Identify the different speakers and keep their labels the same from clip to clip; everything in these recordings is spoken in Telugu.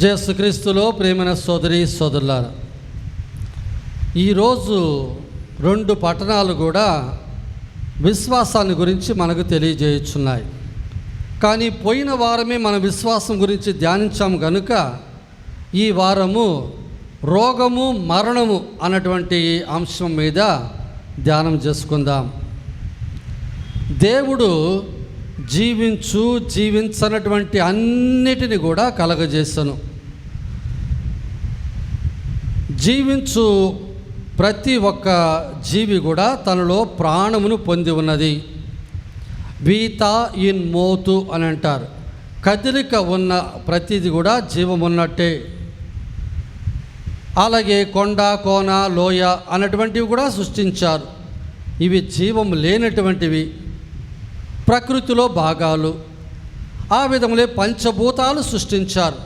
Speaker 1: యేసుక్రీస్తులో ప్రేమైన సోదరి సోదరులారా, ఈరోజు 2 పట్టణాలు కూడా విశ్వాసాన్ని గురించి మనకు తెలియజేయుచున్నాయి. కానీ పోయిన వారమే మన విశ్వాసం గురించి ధ్యానించాము కనుక ఈ వారము రోగము మరణము అన్నటువంటి అంశం మీద ధ్యానం చేసుకుందాం. దేవుడు జీవించనటువంటి అన్నిటిని కూడా కలగజేసను. జీవించు ప్రతి ఒక్క జీవి కూడా తనలో ప్రాణమును పొంది ఉన్నది. వీత ఇన్ మోతు అని అంటారు. కదలిక ఉన్న ప్రతిది కూడా జీవమున్నట్టే. అలాగే కొండ, కోన, లోయ అన్నటువంటివి కూడా సృష్టించారు. ఇవి జీవం లేనటువంటివి, ప్రకృతిలో భాగాలు. ఆ విధములే పంచభూతాలు సృష్టించారు.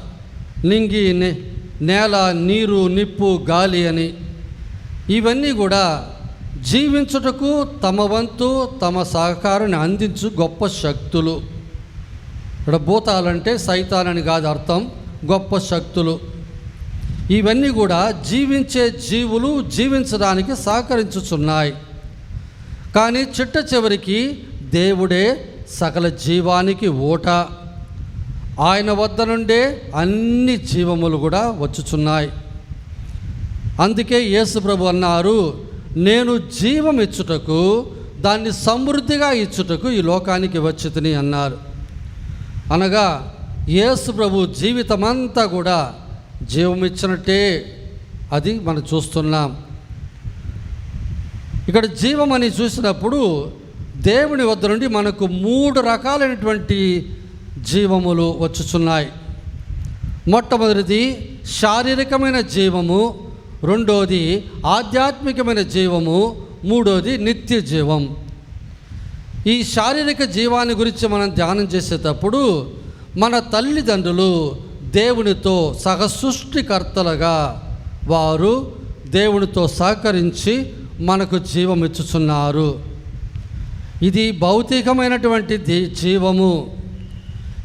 Speaker 1: నింగి, నేల, నీరు, నిప్పు, గాలి అని. ఇవన్నీ కూడా జీవించుటకు తమ వంతు తమ సహకారాన్ని అందించు గొప్ప శక్తులు. ఇక్కడ భూతాలంటే సైతానని కాదు అర్థం, గొప్ప శక్తులు. ఇవన్నీ కూడా జీవించే జీవులు జీవించడానికి సహకరించుచున్నాయి. కానీ చిట్ట చివరికి దేవుడే సకల జీవానికి ఊట. ఆయన వద్ద నుండే అన్ని జీవములు కూడా వచ్చుచున్నాయి. అందుకే యేసు ప్రభు అన్నారు, నేను జీవం ఇచ్చుటకు, దాన్ని సమృద్ధిగా ఇచ్చుటకు ఈ లోకానికి వచ్చితిని అన్నారు. అనగా యేసు ప్రభు జీవితమంతా కూడా జీవం ఇచ్చినట్టే అది మనం చూస్తున్నాం. ఇక్కడ జీవం అని చూసినప్పుడు దేవుని వద్ద నుండి మనకు 3 రకాలైనటువంటి జీవములు వచ్చుచున్నాయి. మొట్టమొదటిది శారీరకమైన జీవము, రెండోది ఆధ్యాత్మికమైన జీవము, మూడోది నిత్య జీవం. ఈ శారీరక జీవాన్ని గురించి మనం ధ్యానం చేసేటప్పుడు మన తల్లిదండ్రులు దేవునితో సహసృష్టికర్తలుగా వారు దేవునితో సహకరించి మనకు జీవం ఇచ్చుచున్నారు. ఇది భౌతికమైనటువంటి జీవము.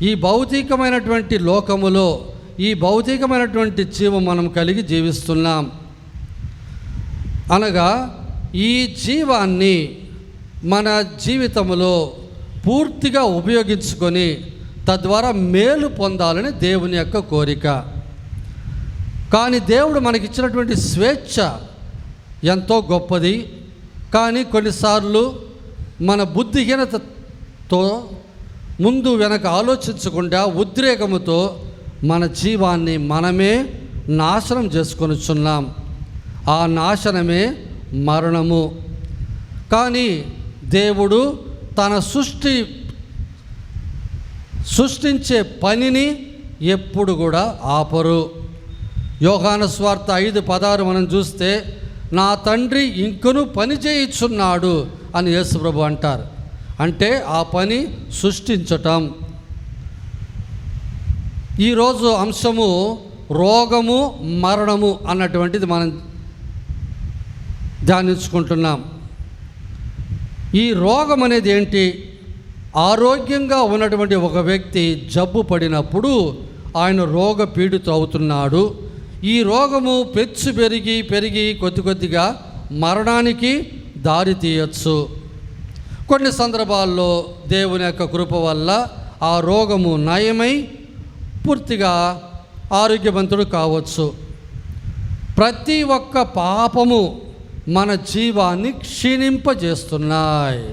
Speaker 1: ఈ భౌతికమైనటువంటి లోకములో ఈ భౌతికమైనటువంటి జీవం మనం కలిగి జీవిస్తున్నాం. అనగా ఈ జీవాన్ని మన జీవితంలో పూర్తిగా ఉపయోగించుకొని తద్వారా మేలు పొందాలని దేవుని యొక్క కోరిక. కానీ దేవుడు మనకిచ్చినటువంటి స్వేచ్ఛ ఎంతో గొప్పది. కానీ కొన్నిసార్లు మన బుద్ధిహీనతతో ముందు వెనక ఆలోచించకుండా ఉద్రేకముతో మన జీవాన్ని మనమే నాశనం చేసుకొనిచున్నాం. ఆ నాశనమే మరణము. కానీ దేవుడు తన సృష్టించే పనిని ఎప్పుడు కూడా ఆపరు. యోహాను సువార్త 5:16 మనం చూస్తే, నా తండ్రి ఇంకను పని చేయుచున్నాడు అని యేసు ప్రభు అంటారు. అంటే ఆ పని సృష్టించటం. ఈరోజు అంశము రోగము మరణము అన్నటువంటిది మనం ధ్యానించుకుంటున్నాం. ఈ రోగం అనేది ఏంటి? ఆరోగ్యంగా ఉన్నటువంటి ఒక వ్యక్తి జబ్బు పడినప్పుడు ఆయన రోగ పీడిత అవుతున్నాడు. ఈ రోగము పెరిగి కొద్దిగా మరణానికి దారి తీయచ్చు. కొన్ని సందర్భాల్లో దేవుని యొక్క కృప వల్ల ఆ రోగము నయమై పూర్తిగా ఆరోగ్యవంతుడు కావచ్చు. ప్రతి ఒక్క పాపము మన జీవాన్ని క్షీణింపజేస్తున్నాయి.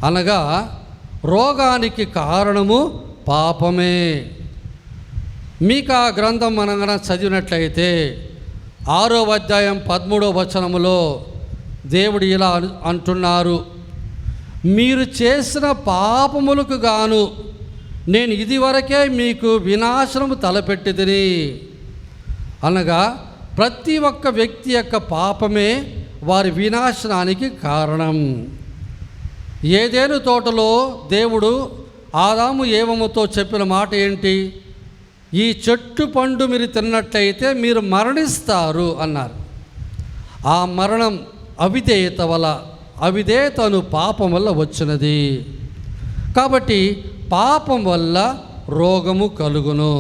Speaker 1: అనగా రోగానికి కారణము పాపమే. మీకా గ్రంథం మనం చదివినట్లయితే 6వ అధ్యాయం 13వ వచనములో దేవుడు ఇలా అంటున్నారు, మీరు చేసిన పాపములకు గాను నేను ఇదివరకే మీకు వినాశనము తలపెట్టితిని. అనగా ప్రతి ఒక్క వ్యక్తి యొక్క పాపమే వారి వినాశనానికి కారణం. ఏదెను తోటలో దేవుడు ఆదాము ఏవముతో చెప్పిన మాట ఏంటి? ఈ చెట్టు పండు మీరు తిన్నట్లయితే మీరు మరణిస్తారు అన్నారు. ఆ మరణం అవిధేయతను పాపం వల్ల వచ్చినది. కాబట్టి పాపం వల్ల రోగము కలుగును.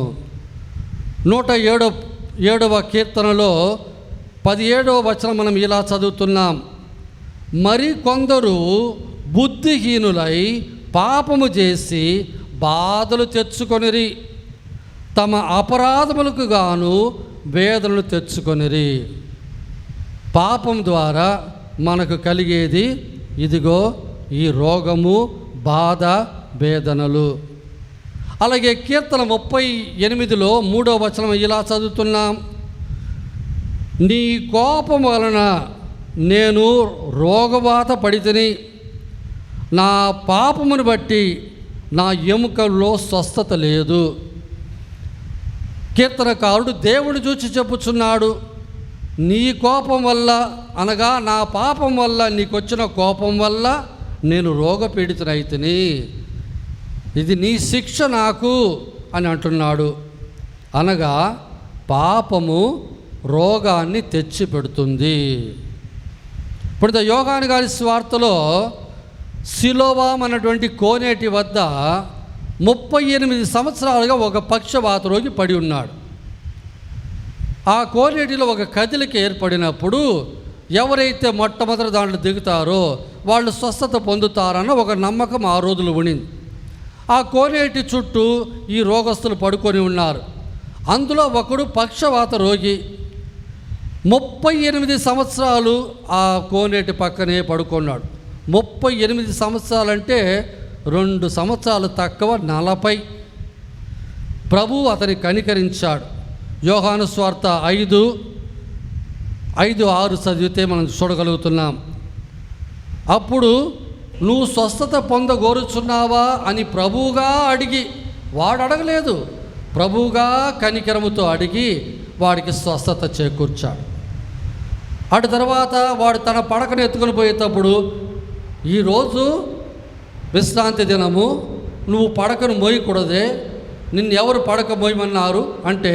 Speaker 1: 107వ కీర్తనలో 17వ వచనం మనం ఇలా చదువుతున్నాం. మరి కొందరు బుద్ధిహీనులై పాపము చేసి బాధలు తెచ్చుకొనిరి, తమ అపరాధములకు గాను వేదనలు తెచ్చుకొనిరి. పాపం ద్వారా మనకు కలిగేది ఇదిగో ఈ రోగము, బాధ, వేదనలు. అలాగే కీర్తన 38లో 3వ వచనం ఇలా చదువుతున్నాం. నీ కోపం వలన నేను రోగబాధ పడితిని, నా పాపమును బట్టి నా ఎముకల్లో స్వస్థత లేదు. కీర్తనకారుడు దేవుని చూచి చెప్పుచున్నాడు, నీ కోపం వల్ల, అనగా నా పాపం వల్ల, నీకొచ్చిన కోపం వల్ల నేను రోగపీడితునైతిని, ఇది నీ శిక్ష నాకు అని అంటున్నాడు. అనగా పాపము రోగాన్ని తెచ్చి పెడుతుంది. ఇప్పుడు యోహాను గారి సువార్తలో సిలోవాం అన్నటువంటి కోనేటి వద్ద 38 సంవత్సరాలుగా ఒక పక్షవాత రోగి పడి ఉన్నాడు. ఆ కోనేటిలో ఒక కదలిక ఏర్పడినప్పుడు ఎవరైతే మొట్టమొదటి దాంట్లో దిగుతారో వాళ్ళు స్వస్థత పొందుతారన్న ఒక నమ్మకం ఆ రోజులు ఉండింది. ఆ కోనేటి చుట్టూ ఈ రోగస్తులు పడుకొని ఉన్నారు. అందులో ఒకడు పక్షవాత రోగి 38 సంవత్సరాలు ఆ కోనేటి పక్కనే పడుకున్నాడు. 38 సంవత్సరాలంటే 2 సంవత్సరాలు తక్కువ 40. ప్రభువు అతని కనికరించాడు. యోహాను సువార్త 5:6 చదివితే మనం చూడగలుగుతున్నాం. అప్పుడు నువ్వు స్వస్థత పొందగోరుచున్నావా అని ప్రభువుగా అడిగి, వాడు అడగలేదు, ప్రభువుగా కనికరముతో అడిగి వాడికి స్వస్థత చేకూర్చాడు. అటు తర్వాత వాడు తన పడకను ఎత్తుకొని పోయేటప్పుడు, ఈరోజు విశ్రాంతి దినము, నువ్వు పడకను మోయకూడదే, నిన్ను ఎవరు పడక మోయమన్నారు అంటే,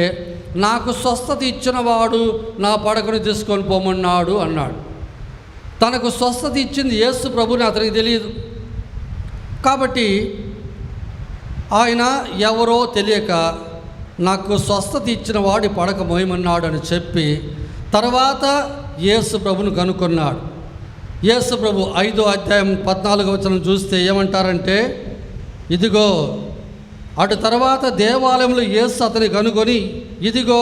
Speaker 1: నాకు స్వస్థత ఇచ్చిన వాడు నా పడకను తీసుకొని పోమన్నాడు అన్నాడు. తనకు స్వస్థత ఇచ్చింది యేసు ప్రభుని అతనికి తెలియదు. కాబట్టి ఆయన ఎవరో తెలియక నాకు స్వస్థత ఇచ్చిన వాడి పడక మోయమన్నాడు అని చెప్పి తర్వాత యేసు ప్రభును కనుక్కున్నాడు. యేసు ప్రభు 5వ అధ్యాయం 14వ వచనం చూస్తే ఏమంటారంటే, ఇదిగో అటు తర్వాత దేవాలయంలో యేసు అతని కనుగొని, ఇదిగో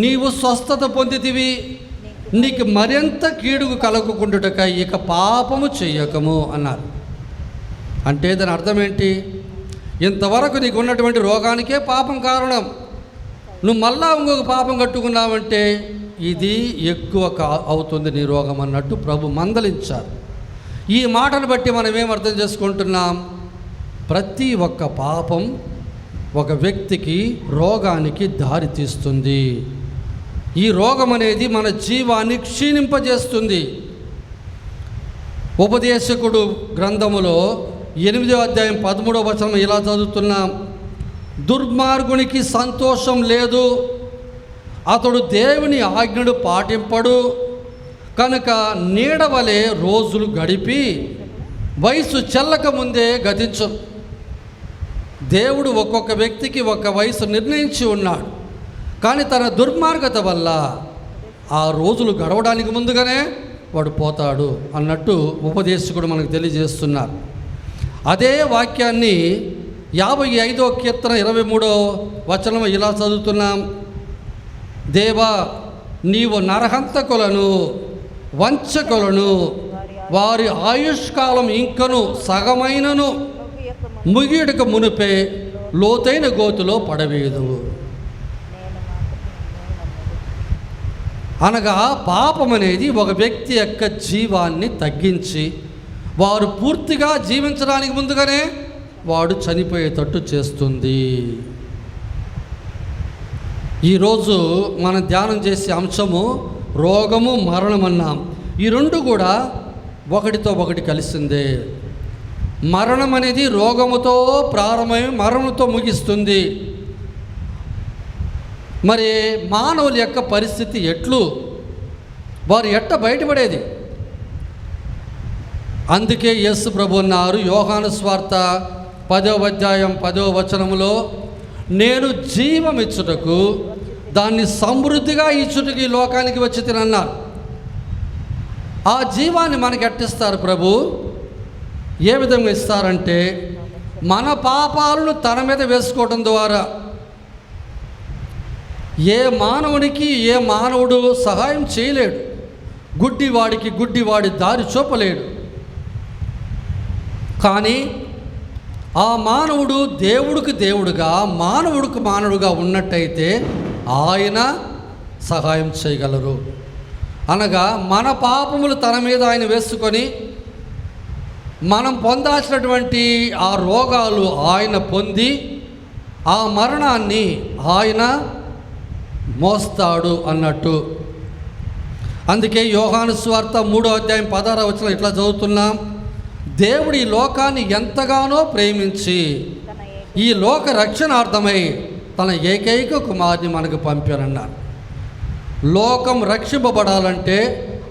Speaker 1: నీవు స్వస్థత పొందితివి, నీకు మరింత కీడుకు కలగకుండుటకై ఇక పాపము చెయ్యకము అన్నారు. అంటే దాని అర్థం ఏంటి? ఇంతవరకు నీకు ఉన్నటువంటి రోగానికే పాపం కారణం, నువ్వు మళ్ళా ఇంకొక పాపం కట్టుకున్నావంటే ఇది ఎక్కువ అవుతుంది నీ రోగం అన్నట్టు ప్రభు మందలించారు. ఈ మాటను బట్టి మనం ఏం అర్థం చేసుకుంటున్నాం? ప్రతి ఒక్క పాపం ఒక వ్యక్తికి రోగానికి దారి తీస్తుంది. ఈ రోగం అనేది మన జీవాన్ని క్షీణింపజేస్తుంది. ఉపదేశకుడు గ్రంథములో 8వ అధ్యాయం 13వ వచనం ఇలా చదువుతున్నాం. దుర్మార్గునికి సంతోషం లేదు, అతడు దేవుని ఆజ్ఞను పాటింపడు, కనుక నీడవలే రోజులు గడిపి వయసు చెల్లక ముందే గతించు. దేవుడు ఒక్కొక్క వ్యక్తికి ఒక వయసు నిర్ణయించి ఉన్నాడు, కానీ తన దుర్మార్గత వల్ల ఆ రోజులు గడవడానికి ముందుగానే వాడు పోతాడు అన్నట్టు ఉపదేశకుడు మనకు తెలియజేస్తున్నారు. అదే వాక్యాన్ని 55వ కీర్తన 23వ వచనం ఇలా చదువుతున్నాం. దేవా, నీవు నరహంతకులను, వంచకులను వారి ఆయుష్కాలం ఇంకను సగమైనను ముగియడక మునిపే లోతైన గోతులో పడవేదు. అనగా పాపం అనేది ఒక వ్యక్తి యొక్క జీవాన్ని తగ్గించి వారు పూర్తిగా జీవించడానికి ముందుగానే వాడు చనిపోయేటట్టు చేస్తుంది. ఈరోజు మనం ధ్యానం చేసే అంశము రోగము, మరణం అన్నాం. ఈ రెండు కూడా ఒకటితో ఒకటి కలిసిందే. మరణం అనేది రోగముతో ప్రారంభమై మరణంతో ముగిస్తుంది. మరి మానవుల యొక్క పరిస్థితి ఎట్లు, వారు ఎట్ట బయటపడేది? అందుకే యేసు ప్రభు అన్నారు యోహాను సువార్త 10వ అధ్యాయం 10వ వచనములో, నేను జీవమిచ్చుటకు దాన్ని సమృద్ధిగా ఇచ్చుటకు ఈ లోకానికి వచ్చి తినన్నారు. ఆ జీవాన్ని మనకి ఎట్టిస్తారు ప్రభు? ఏ విధంగా ఇస్తారంటే మన పాపాలను తన మీద వేసుకోవడం ద్వారా. ఏ మానవునికి ఏ మానవుడు సహాయం చేయలేడు. గుడ్డివాడికి గుడ్డివాడి దారి చూపలేడు. కానీ ఆ మానవుడు దేవుడికి దేవుడుగా, మానవుడికి మానవుడుగా ఉన్నట్టయితే ఆయన సహాయం చేయగలరు. అనగా మన పాపములు తన మీద ఆయన వేసుకొని మనం పొందాల్సినటువంటి ఆ రోగాలు ఆయన పొంది ఆ మరణాన్ని ఆయన మోస్తాడు అన్నట్టు. అందుకే యోహాను సువార్త 3వ అధ్యాయం 16వ వచనం ఇట్లా చదువుతున్నాం. దేవుడు ఈ లోకాన్ని ఎంతగానో ప్రేమించి ఈ లోక రక్షణార్థమై తన ఏకైక కుమారుని మనకు పంపారన్నారు. లోకం రక్షింపబడాలంటే,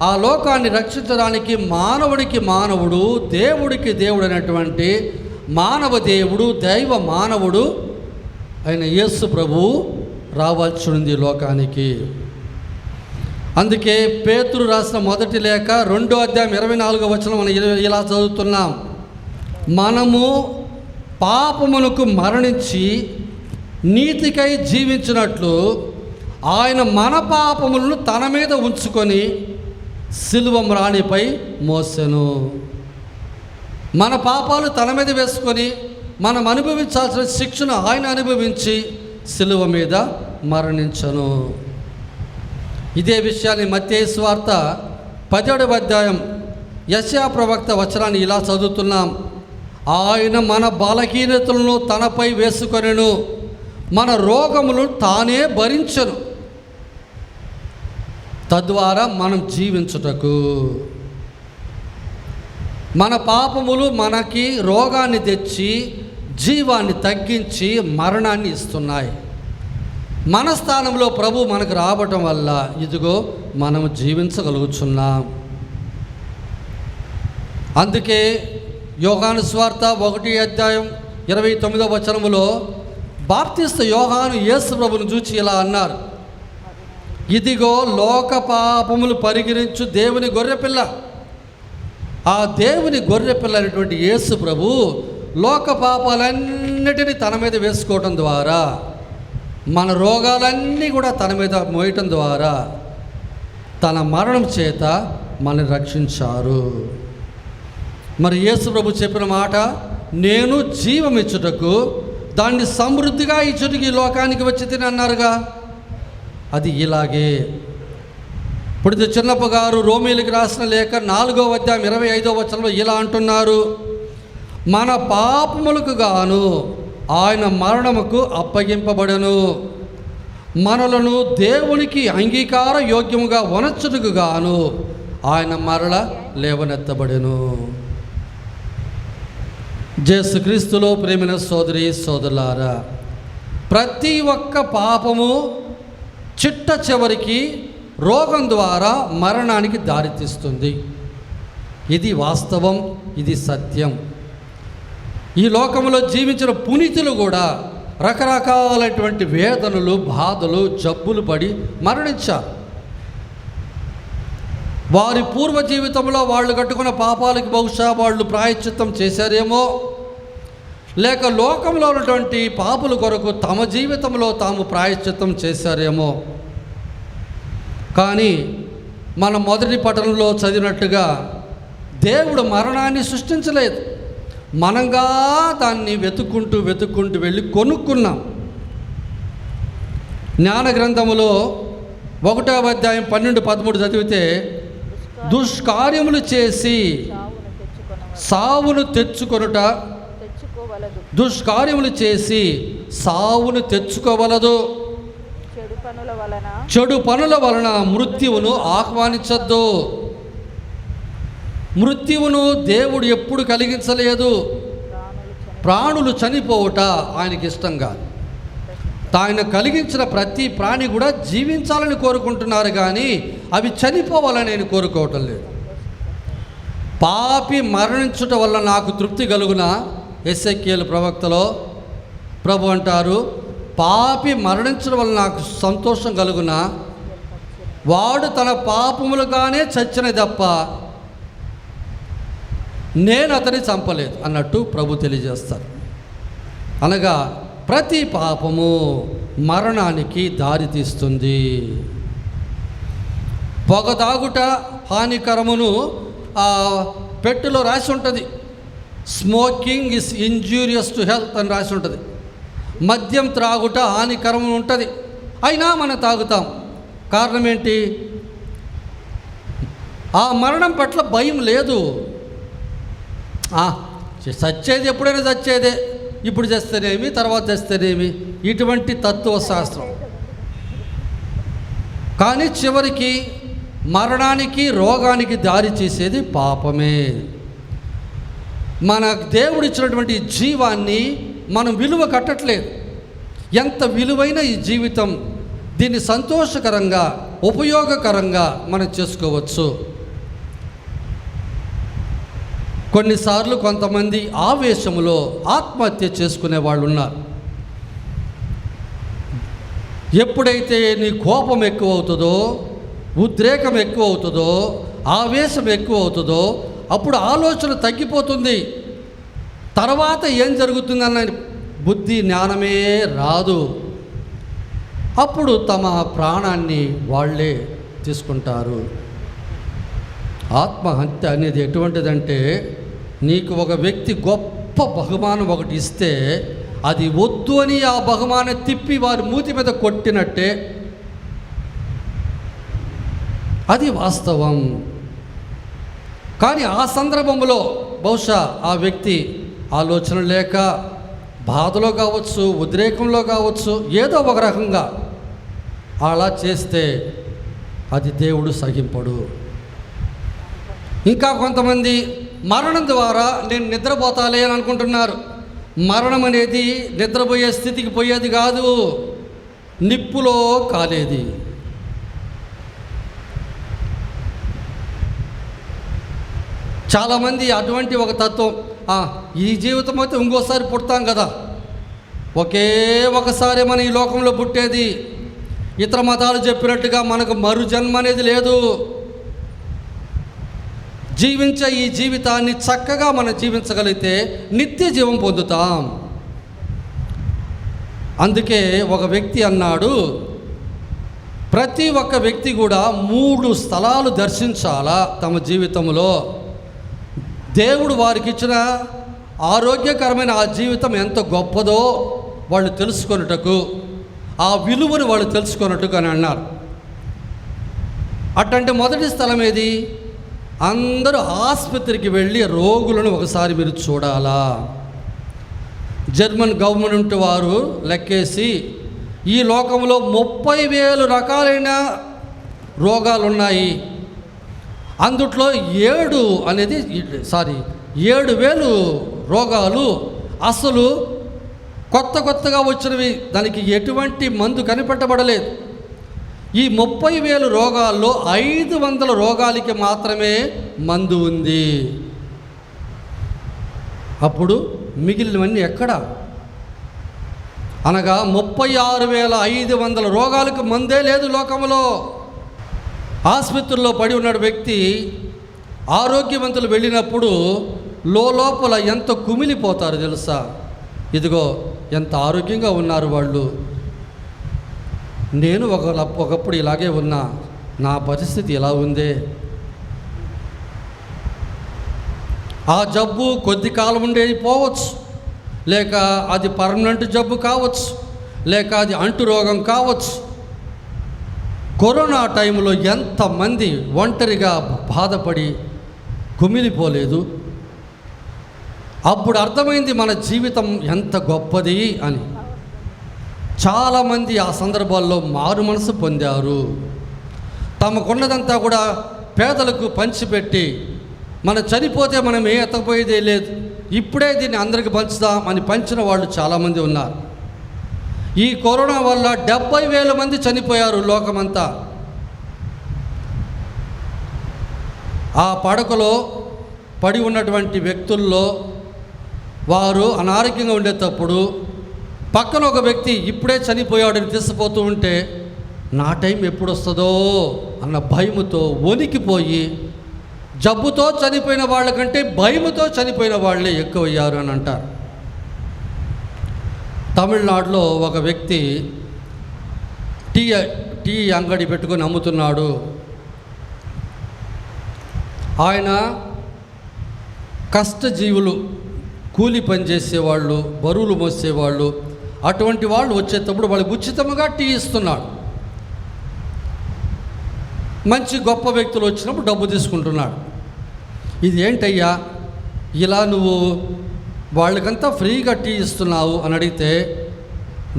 Speaker 1: ఆ లోకాన్ని రక్షించడానికి మానవుడికి మానవుడు, దేవుడికి దేవుడు అయినటువంటి మానవ దేవుడు, దైవ మానవుడు అయిన యేసు ప్రభువు రావాల్సి ఉంది లోకానికి. అందుకే పేతురు రాసిన మొదటి లేఖ 2వ అధ్యాయం 24వ వచనం మనం ఇలా చదువుతున్నాం. మనము పాపమునకు మరణించి నీతికై జీవించినట్లు ఆయన మన పాపములను తన మీద ఉంచుకొని సిలువ మ్రాణిపై మోసెను. మన పాపాలు తన మీద వేసుకొని మనం అనుభవించాల్సిన శిక్షను ఆయన అనుభవించి సిలువ మీద మరణించను. ఇదే విషయాన్ని మత్తయి సువార్త 10వ అధ్యాయం యెషయా ప్రవక్త వచనాన్ని ఇలా చదువుతున్నాం. ఆయన మన బలహీనతలను తనపై వేసుకొనెను, మన రోగములను తానే భరించెను, తద్వారా మనం జీవించుటకు. మన పాపములు మనకి రోగాన్ని తెచ్చి జీవాన్ని తగ్గించి మరణాన్ని ఇస్తున్నాయి. మన స్థానంలో ప్రభు మనకు రావటం వల్ల ఇదిగో మనం జీవించగలుగుతున్నాం. అందుకే యోహాను సువార్త 1వ అధ్యాయం 29వ వచనములో బాప్తిస్త యోహాను యేసు ప్రభును చూచి ఇలా అన్నారు. ఇదిగో లోక పాపములు పరిహరించు దేవుని గొర్రెపిల్ల. ఆ దేవుని గొర్రెపిల్ల అనేటువంటి యేసు ప్రభు లోక పాపాలన్నిటినీ తన మీద వేసుకోవటం ద్వారా, మన రోగాలన్నీ కూడా తన మీద మోయటం ద్వారా తన మరణం చేత మనల్ని రక్షించారు. మరి యేసు ప్రభు చెప్పిన మాట, నేను జీవం ఇచ్చుటకు దాన్ని సమృద్ధిగా ఇచ్చుటకు ఈ లోకానికి వచ్చి తిని అన్నారుగా. అది ఇలాగే. ఇప్పుడు చిన్నప్ప గారు రోమీలకు రాసిన లేఖ 4వ అధ్యాయం 25వ వచనంలో ఇలా అంటున్నారు. మన పాపములకు గాను ఆయన మరణముకు అప్పగింపబడెను, మనలను దేవునికి అంగీకార యోగ్యముగా వనర్చుటకు గాను ఆయన మరల లేవనెత్తబడెను. యేసుక్రీస్తులో ప్రేమైన సోదరి సోదరులారా, ప్రతి ఒక్క పాపము చిట్ట చివరికి రోగం ద్వారా మరణానికి దారితీస్తుంది. ఇది వాస్తవం, ఇది సత్యం. ఈ లోకంలో జీవించిన పునీతులు కూడా రకరకాలైనటువంటి వేదనలు, బాధలు, జబ్బులు పడి మరణించారు. వారి పూర్వ జీవితంలో వాళ్ళు కట్టుకున్న పాపాలకు బహుశా వాళ్ళు ప్రాయశ్చిత్తం చేశారేమో, లేక లోకంలో ఉన్నటువంటి పాపుల కొరకు తమ జీవితంలో తాము ప్రాయశ్చిత్తం చేశారేమో. కానీ మనం మొదటి పఠనంలో చదివినట్టుగా దేవుడు మరణాన్ని సృష్టించలేదు, మనంగా దాన్ని వెతుక్కుంటూ వెళ్ళి కొనుక్కున్నాం. జ్ఞాన గ్రంథములో 1వ అధ్యాయం 12-13 చదివితే, దుష్కార్యములు చేసి సావును తెచ్చుకొనుట, దుష్కార్యములు చేసి సావును తెచ్చుకోవలదు, చెడు పనుల వలన మృత్యువును ఆహ్వానించద్దు. మృత్యువును దేవుడు ఎప్పుడు కలిగించలేదు. ప్రాణులు చనిపోవుట ఆయనకి ఇష్టం కాదు. ఆయన కలిగించిన ప్రతి ప్రాణి కూడా జీవించాలని కోరుకుంటున్నారు, కానీ అవి చనిపోవాలని నేను కోరుకోవటం లేదు. పాపి మరణించుట వల్ల నాకు తృప్తి కలుగునా? ఎస్ఐకేలు ప్రవక్తలో ప్రభు అంటారు, పాపి మరణించడం వల్ల నాకు సంతోషం కలుగునా, వాడు తన పాపములుగానే చచ్చిన తప్ప నేను అతన్ని చంపలేదు అన్నట్టు ప్రభు తెలియజేస్తారు. అనగా ప్రతి పాపము మరణానికి దారితీస్తుంది. పొగ తాగుట హానికరమును పెట్టెలో రాసి ఉంటుంది. Smoking is injurious to health అని రాసి ఉంటుంది. మద్యం త్రాగుట హానికరము ఉంటుంది, అయినా మనం తాగుతాం. కారణం ఏంటి? ఆ మరణం పట్ల భయం లేదు. చచ్చేది ఎప్పుడైనా చచ్చేదే, ఇప్పుడు చేస్తేనేమి తర్వాత చేస్తేనేమి, ఇటువంటి తత్వశాస్త్రం. కానీ చివరికి మరణానికి రోగానికి దారి చేసేది పాపమే. మన దేవుడిచ్చినటువంటి జీవాన్ని మనం విలువ కట్టట్లేదు. ఎంత విలువైన ఈ జీవితం, దీన్ని సంతోషకరంగా ఉపయోగకరంగా మనం చేసుకోవచ్చు. కొన్నిసార్లు కొంతమంది ఆవేశంలో ఆత్మహత్య చేసుకునే వాళ్ళు ఉన్నారు. ఎప్పుడైతే నీ కోపం ఎక్కువ అవుతుందో, ఉద్రేకం ఎక్కువ అవుతుందో, ఆవేశం ఎక్కువ అవుతుందో అప్పుడు ఆలోచన తగ్గిపోతుంది. తర్వాత ఏం జరుగుతుందన్న బుద్ధి జ్ఞానమే రాదు. అప్పుడు తమ ప్రాణాన్ని వాళ్ళే తీసుకుంటారు. ఆత్మహత్య అనేది ఎటువంటిదంటే, నీకు ఒక వ్యక్తి గొప్ప బహుమానం ఒకటి ఇస్తే అది వద్దు అని ఆ బహుమానం తిప్పి వారి మూతి మీద కొట్టినట్టే. అది వాస్తవం. కానీ ఆ సందర్భంలో బహుశా ఆ వ్యక్తి ఆలోచన లేక బాధలో కావచ్చు, ఉద్రేకంలో కావచ్చు, ఏదో ఒక రకంగా అలా చేస్తే అది దేవుడు సహింపడు. ఇంకా కొంతమంది మరణం ద్వారా నేను నిద్రపోతాలే అని అనుకుంటున్నారు. మరణం అనేది నిద్రపోయే స్థితికి పోయేది కాదు, నిప్పులో కాలేది. చాలామంది అటువంటి ఒక తత్వం, ఈ జీవితం అయితే ఇంకోసారి పుడతాం కదా, ఒకే ఒకసారి మన ఈ లోకంలో పుట్టేది, ఇతర మతాలు చెప్పినట్టుగా మనకు మరు జన్మ అనేది లేదు. జీవించే ఈ జీవితాన్ని చక్కగా మనం జీవించగలిగితే నిత్య జీవం పొందుతాం. అందుకే ఒక వ్యక్తి అన్నాడు, ప్రతి ఒక్క వ్యక్తి కూడా 3 స్థలాలు దర్శించాలా తమ జీవితంలో. దేవుడు వారికి ఇచ్చిన ఆరోగ్యకరమైన ఆ జీవితం ఎంత గొప్పదో వాళ్ళు తెలుసుకొనుటకు, ఆ విలువను వాళ్ళు తెలుసుకొనుటకు అని అన్నారు. అట్లాంటి మొదటి స్థలం ఏది? అందరూ ఆసుపత్రికి వెళ్ళి రోగులను ఒకసారి మీరు చూడాలా. జర్మన్ గవర్నమెంట్ వారు లెక్కేసి ఈ లోకంలో 30,000 రకాలైన రోగాలు ఉన్నాయి. అందుట్లో 7,000 రోగాలు అసలు కొత్తగా వచ్చినవి, దానికి ఎటువంటి మందు కనిపెట్టబడలేదు. ఈ 30,000 రోగాల్లో 500 రోగాలకి మాత్రమే మందు ఉంది. అప్పుడు మిగిలినవన్నీ ఎక్కడ? అనగా 36,500 రోగాలకు మందే లేదు లోకంలో. ఆసుపత్రుల్లో పడి ఉన్న వ్యక్తి ఆరోగ్యవంతులు వెళ్ళినప్పుడు లోపల ఎంత కుమిలిపోతారు తెలుసా? ఇదిగో ఎంత ఆరోగ్యంగా ఉన్నారు వాళ్ళు, నేను ఒకప్పుడు ఇలాగే ఉన్నా, నా పరిస్థితి ఇలా ఉందే. ఆ జబ్బు కొద్ది కాలం ఉండేది పోవచ్చు, లేక అది పర్మనెంట్ జబ్బు కావచ్చు, లేక అది అంటు రోగం కావచ్చు. కరోనా టైంలో ఎంతమంది ఒంటరిగా బాధపడి కుమిలిపోలేదు. అప్పుడు అర్థమైంది మన జీవితం ఎంత గొప్పది అని. చాలామంది ఆ సందర్భాల్లో మారు మనసు పొందారు. తమకున్నదంతా కూడా పేదలకు పంచిపెట్టి, మనం చనిపోతే మనం ఏ ఎత్తకపోయేదే లేదు, ఇప్పుడే దీన్ని అందరికి పంచుదాం అని పంచిన వాళ్ళు చాలామంది ఉన్నారు. ఈ కరోనా వల్ల 70,000 మంది చనిపోయారు లోకమంతా. ఆ పడకలో పడి ఉన్నటువంటి వ్యక్తుల్లో వారు అనారోగ్యంగా ఉండేటప్పుడు పక్కన ఒక వ్యక్తి ఇప్పుడే చనిపోయాడని తీసుకుపోతూ ఉంటే నా టైం ఎప్పుడు వస్తుందో అన్న భయముతో వణికిపోయి జబ్బుతో చనిపోయిన వాళ్ళకంటే భయముతో చనిపోయిన వాళ్ళే ఎక్కువయ్యారు అని అంటారు. తమిళనాడులో ఒక వ్యక్తి టీ అంగడి పెట్టుకొని అమ్ముతున్నాడు. ఆయన కష్టజీవులు, కూలి పని చేసేవాళ్ళు, బరువులు మోసేవాళ్ళు, అటువంటి వాళ్ళు వచ్చేటప్పుడు వాళ్ళకి ఉచితంగా టీ ఇస్తున్నాడు. మంచి గొప్ప వ్యక్తులు వచ్చినప్పుడు డబ్బు తీసుకుంటున్నాడు. ఇది ఏంటయ్యా ఇలా నువ్వు వాళ్ళకంతా ఫ్రీగా టీ ఇస్తున్నావు అని అడిగితే,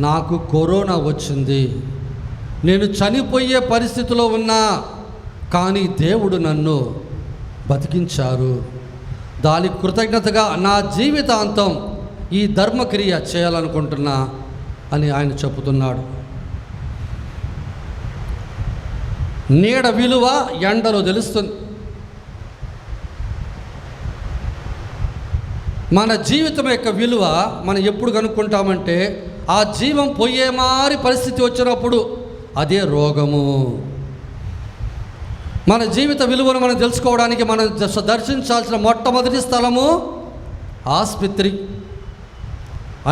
Speaker 1: నాకు కరోనా వచ్చింది, నేను చనిపోయే పరిస్థితిలో ఉన్నా, కానీ దేవుడు నన్ను బతికించారు, దానికి కృతజ్ఞతగా నా జీవితాంతం ఈ ధర్మక్రియ చేయాలనుకుంటున్నా అని ఆయన చెబుతున్నాడు. నీడ విలువ ఎండలో తెలుస్తుంది. మన జీవితం యొక్క విలువ మనం ఎప్పుడు కనుక్కుంటామంటే ఆ జీవం పోయే మారి పరిస్థితి వచ్చినప్పుడు, అదే రోగము. మన జీవిత విలువను మనం తెలుసుకోవడానికి మనం దర్శించాల్సిన మొట్టమొదటి స్థలము ఆసుపత్రి,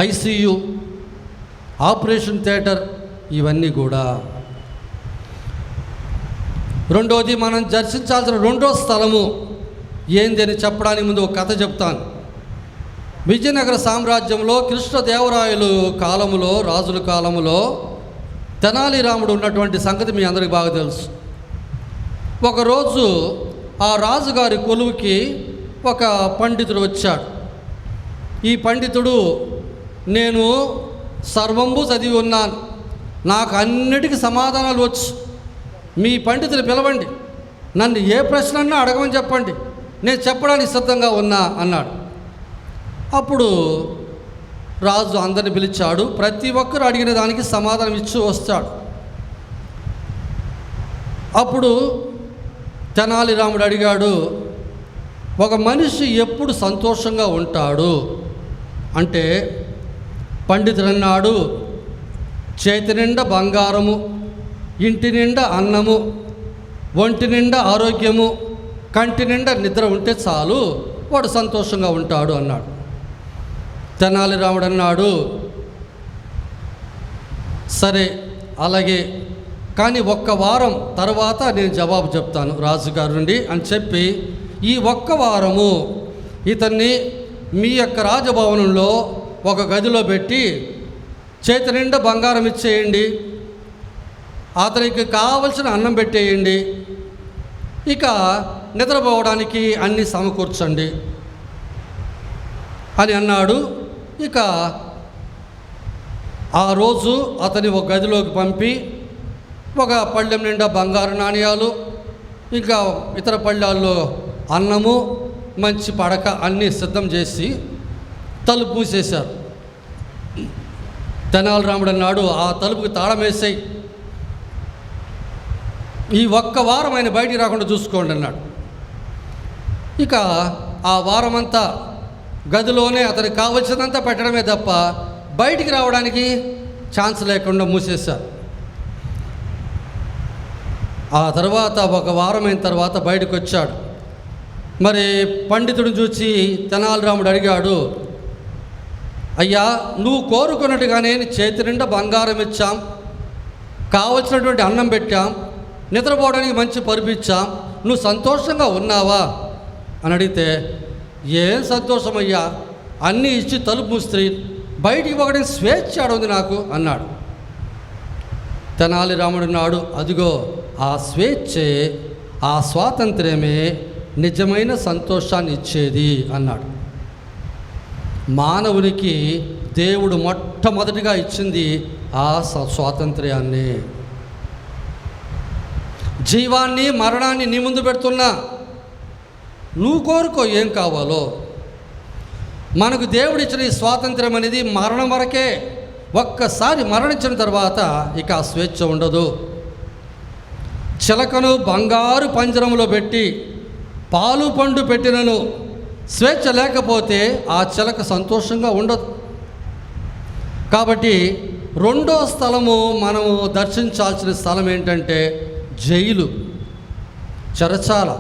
Speaker 1: ఐసీయు, ఆపరేషన్ థియేటర్, ఇవన్నీ కూడా. రెండోది మనం దర్శించాల్సిన రెండో స్థలము ఏంది అని చెప్పడానికి ముందు ఒక కథ చెప్తాను. విజయనగర సామ్రాజ్యంలో కృష్ణదేవరాయలు కాలములో, రాజుల కాలములో తెనాలి రాముడు ఉన్నటువంటి సంగతి మీ అందరికీ బాగా తెలుసు. ఒకరోజు ఆ రాజుగారి కొలువుకి ఒక పండితుడు వచ్చాడు. ఈ పండితుడు, నేను సర్వంబు చదివి ఉన్నాను, నాకు అన్నిటికీ సమాధానాలు వచ్చు, మీ పండితులు పిలవండి, నన్ను ఏ ప్రశ్న అన్నా అడగమని చెప్పండి, నేను చెప్పడానికి సిద్ధంగా ఉన్నా అన్నాడు. అప్పుడు రాజు అందరిని పిలిచాడు. ప్రతి ఒక్కరు అడిగిన దానికి సమాధానం ఇచ్చి వస్తాడు. అప్పుడు తెనాలి రాముడు అడిగాడు, ఒక మనిషి ఎప్పుడు సంతోషంగా ఉంటాడు అంటే, పండితుడు అన్నాడు, చేతి నిండా బంగారము, ఇంటి నిండా అన్నము, ఒంటి నిండా ఆరోగ్యము, కంటి నిండా నిద్ర ఉంటే చాలు, వాడు సంతోషంగా ఉంటాడు అన్నాడు. తెనాలి రాముడు అన్నాడు, సరే అలాగే, కానీ ఒక్క వారం తర్వాత నేను జవాబు చెప్తాను రాజుగారి నుండి అని చెప్పి, ఈ ఒక్క వారము ఇతన్ని మీ యొక్క రాజభవనంలో ఒక గదిలో పెట్టి చేతి నిండా బంగారం ఇచ్చేయండి, అతనికి కావలసిన అన్నం పెట్టేయండి, ఇక నిద్రపోవడానికి అన్నీ సమకూర్చండి అని అన్నాడు. ఇక ఆ రోజు అతని ఒక గదిలోకి పంపి ఒక పళ్ళెం నిండా బంగారు నాణ్యాలు, ఇంకా ఇతర పళ్ళాల్లో అన్నము, మంచి పడక అన్నీ సిద్ధం చేసి తలుపు మూసేశారు. తెనాలి రాముడు అన్నాడు, ఆ తలుపుకి తాళం వేసేయి, ఈ ఒక్క వారం ఆయన బయటికి రాకుండా చూసుకోండి అన్నాడు. ఇక ఆ వారమంతా గదిలోనే అతనికి కావలసినంత పెట్టడమే తప్ప బయటికి రావడానికి ఛాన్స్ లేకుండా మూసేశారు. ఆ తర్వాత ఒక వారమైన తర్వాత బయటకు వచ్చాడు. మరి పండితుడిని చూసి తెనాలి రాముడు అడిగాడు, అయ్యా, నువ్వు కోరుకున్నట్టుగానే చేతి నిండా బంగారం ఇచ్చాం, కావలసినటువంటి అన్నం పెట్టాం, నిద్రపోవడానికి మంచి పరుపు ఇచ్చాం, నువ్వు సంతోషంగా ఉన్నావా అని అడిగితే, ఏం సంతోషమయ్యా, అన్నీ ఇచ్చి తలుపు మూస్తే బయటికి పోవడానికి స్వేచ్ఛ ఉంది నాకు అన్నాడు. తెనాలి రాముడు అన్నాడు, అదిగో ఆ స్వేచ్ఛే, ఆ స్వాతంత్ర్యమే నిజమైన సంతోషాన్ని ఇచ్చేది అన్నాడు. మానవునికి దేవుడు మొట్టమొదటిగా ఇచ్చింది ఆ స్వాతంత్ర్యాన్ని. జీవాన్ని మరణాన్ని నీ ముందు పెడుతున్నా, నువ్వు కోరుకో ఏం కావాలో. మనకు దేవుడిచ్చిన ఈ స్వాతంత్ర్యం అనేది మరణం వరకే. ఒక్కసారి మరణించిన తర్వాత ఇక ఆ స్వేచ్ఛ ఉండదు. చిలకను బంగారు పంజరంలో పెట్టి పాలు పండు పెట్టినను స్వేచ్ఛ లేకపోతే ఆ చిలక సంతోషంగా ఉండదు. కాబట్టి రెండో స్థలము మనము దర్శించాల్సిన స్థలం ఏంటంటే జైలు, చెరచాల.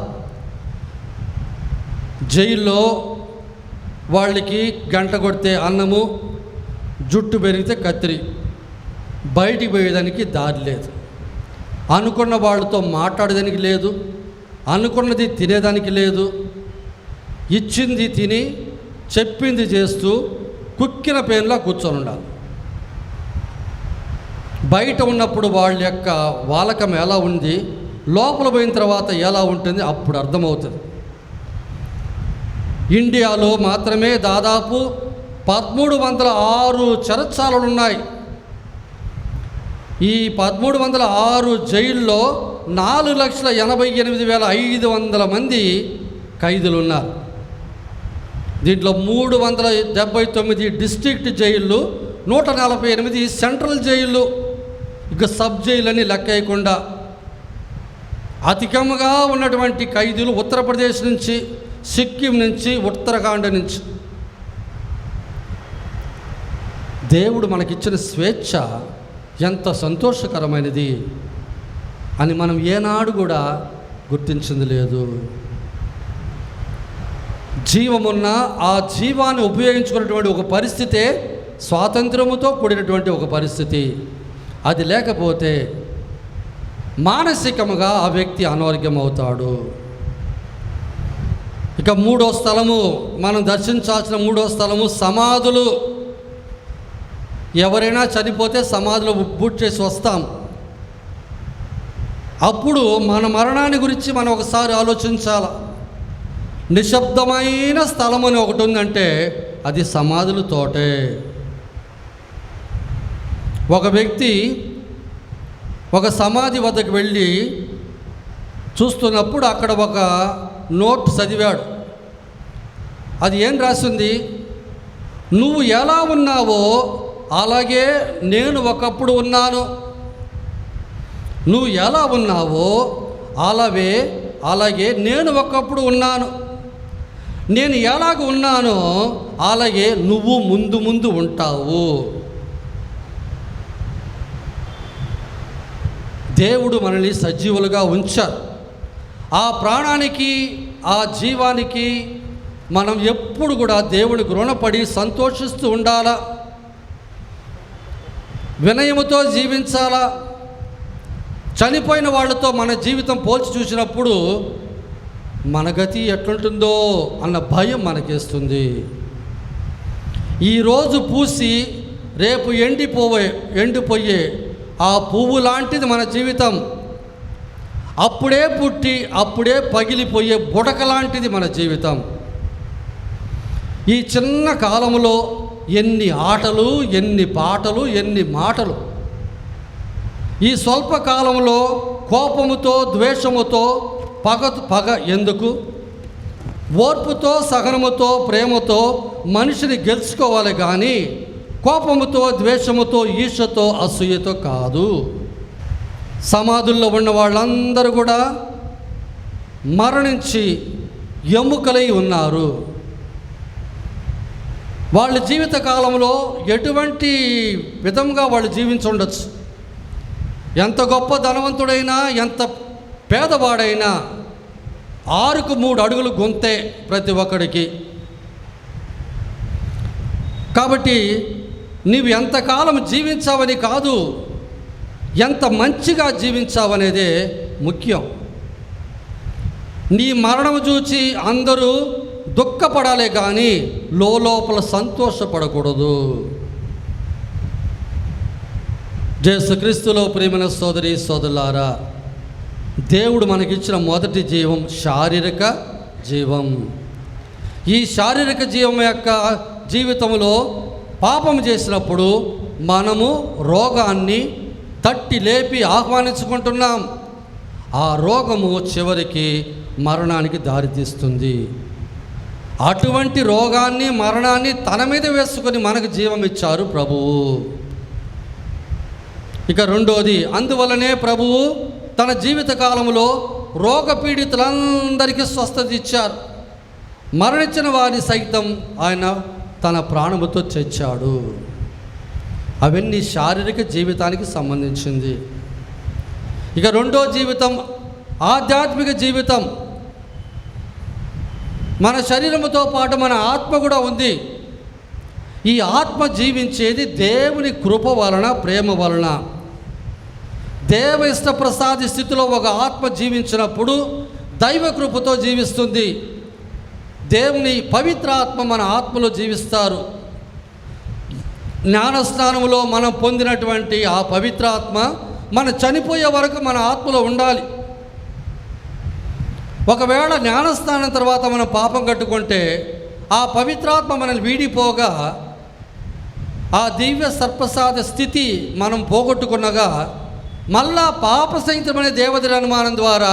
Speaker 1: జైల్లో వాళ్ళకి గంట కొడితే అన్నము, జుట్టు పెరిగితే కత్తిరి, బయటికి పోయేదానికి దారి లేదు, అనుకున్న వాళ్ళతో మాట్లాడేదానికి లేదు, అనుకున్నది తినేదానికి లేదు, ఇచ్చింది తిని చెప్పింది చేస్తూ కుక్కిన పేనులా కూర్చొని ఉండాలి. బయట ఉన్నప్పుడు వాళ్ళ యొక్క వాలకం ఎలా ఉంది, లోపల పోయిన తర్వాత ఎలా ఉంటుంది అప్పుడు అర్థమవుతుంది. ఇండియాలో మాత్రమే దాదాపు 1306 చెరచాలలు ఉన్నాయి. ఈ 1306 జైల్లో 4,88,500 మంది ఖైదీలు ఉన్నారు. దీంట్లో 379 డిస్ట్రిక్ట్ జైళ్ళు, 148 సెంట్రల్ జైళ్ళు, ఇక సబ్ జైలు అని లెక్క వేయకుండా అధికంగా ఉన్నటువంటి ఖైదీలు ఉత్తరప్రదేశ్ నుంచి, సిక్కిం నుంచి, ఉత్తరాఖండ్ నుంచి. దేవుడు మనకిచ్చిన స్వేచ్ఛ ఎంత సంతోషకరమైనది అని మనం ఏనాడు కూడా గుర్తించింది లేదు. జీవమున్న ఆ జీవాన్ని ఉపయోగించుకున్నటువంటి ఒక పరిస్థితే స్వాతంత్రముతో కూడినటువంటి ఒక పరిస్థితి. అది లేకపోతే మానసికముగా ఆ వ్యక్తి అనారోగ్యం అవుతాడు. ఇక మూడో స్థలము, మనం దర్శించాల్సిన మూడో స్థలము సమాధులు. ఎవరైనా చనిపోతే సమాధిలో బూట్ చేసి వస్తాం. అప్పుడు మన మరణాన్ని గురించి మనం ఒకసారి ఆలోచించాలి. నిశ్శబ్దమైన స్థలం అని ఒకటి ఉందంటే అది సమాధుల తోటే. ఒక వ్యక్తి ఒక సమాధి వద్దకు వెళ్ళి చూస్తున్నప్పుడు అక్కడ ఒక నోట్ చదివాడు. అది ఏం రాసింది? నువ్వు ఎలా ఉన్నావో అలాగే నేను ఒకప్పుడు ఉన్నాను. నువ్వు ఎలా ఉన్నావో అలాగే నేను ఒకప్పుడు ఉన్నాను. నేను ఎలాగ ఉన్నానో అలాగే నువ్వు ముందు ముందు ఉంటావు. దేవుడు మనల్ని సజీవులుగా ఉంచారు. ఆ ప్రాణానికి, ఆ జీవానికి మనం ఎప్పుడు కూడా దేవునికి రుణపడి సంతోషిస్తూ ఉండాలా, వినయముతో జీవించాలా. చనిపోయిన వాళ్ళతో మన జీవితం పోల్చి చూసినప్పుడు మన గతి ఎట్లుంటుందో అన్న భయం మనకేస్తుంది. ఈరోజు పూసి రేపు ఎండిపోయే ఆ పువ్వు లాంటిది మన జీవితం. అప్పుడే పుట్టి అప్పుడే పగిలిపోయే బుడక లాంటిది మన జీవితం. ఈ చిన్న కాలంలో ఎన్ని ఆటలు, ఎన్ని పాటలు, ఎన్ని మాటలు. ఈ స్వల్ప కాలంలో కోపముతో, ద్వేషముతో, పగ ఎందుకు? ఓర్పుతో, సహనముతో, ప్రేమతో మనిషిని గెలుచుకోవాలి కానీ కోపముతో, ద్వేషముతో, ఈర్ష్యతో, అసూయతో కాదు. సమాధుల్లో ఉన్న వాళ్ళందరూ కూడా మరణించి ఎముకలై ఉన్నారు. వాళ్ళ జీవిత కాలంలో ఎటువంటి విధంగా వాళ్ళు జీవించుండొచ్చు. ఎంత గొప్ప ధనవంతుడైనా, ఎంత పేదవాడైనా 6కు 3 అడుగులు గొంతే ప్రతి ఒక్కడికి. కాబట్టి నీవు ఎంతకాలం జీవించావని కాదు, ఎంత మంచిగా జీవించావనేదే ముఖ్యం. నీ మరణం చూచి అందరూ దుఃఖపడాలే కానీ లోపల సంతోషపడకూడదు. యేసుక్రీస్తులో ప్రియమైన సోదరి సోదరులారా, దేవుడు మనకిచ్చిన మొదటి జీవం శారీరక జీవం. ఈ శారీరక జీవం యొక్క జీవితంలో పాపం చేసినప్పుడు మనము రోగాన్ని తట్టి లేపి ఆహ్వానించుకుంటున్నాం. ఆ రోగము చివరికి మరణానికి దారితీస్తుంది. అటువంటి రోగాన్ని, మరణాన్ని తన మీద వేసుకొని మనకు జీవం ఇచ్చారు ప్రభువు. ఇక రెండోది, అందువలనే ప్రభువు తన జీవిత కాలంలో రోగపీడితులందరికీ స్వస్థత ఇచ్చారు. మరణించిన వారిని సైతం ఆయన తన ప్రాణముతో తెచ్చాడు. అవన్నీ శారీరక జీవితానికి సంబంధించింది. ఇక రెండో జీవితం ఆధ్యాత్మిక జీవితం. మన శరీరముతో పాటు మన ఆత్మ కూడా ఉంది. ఈ ఆత్మ జీవించేది దేవుని కృప వలన, ప్రేమ వలన. దేవ ఇష్టప్రసాది స్థితిలో ఒక ఆత్మ జీవించినప్పుడు దైవ కృపతో జీవిస్తుంది. దేవుని పవిత్ర ఆత్మ మన ఆత్మలో జీవిస్తారు. జ్ఞానస్నానంలో మనం పొందినటువంటి ఆ పవిత్ర ఆత్మ మన చనిపోయే వరకు మన ఆత్మలో ఉండాలి. ఒకవేళ జ్ఞానస్నానం తర్వాత మనం పాపం కట్టుకుంటే ఆ పవిత్రాత్మ మనల్ని వీడిపోగా ఆ దివ్య సర్ప్రసాద స్థితి మనం పోగొట్టుకున్నగా మళ్ళా పాప సహితమైన దేవతల అనుమానం ద్వారా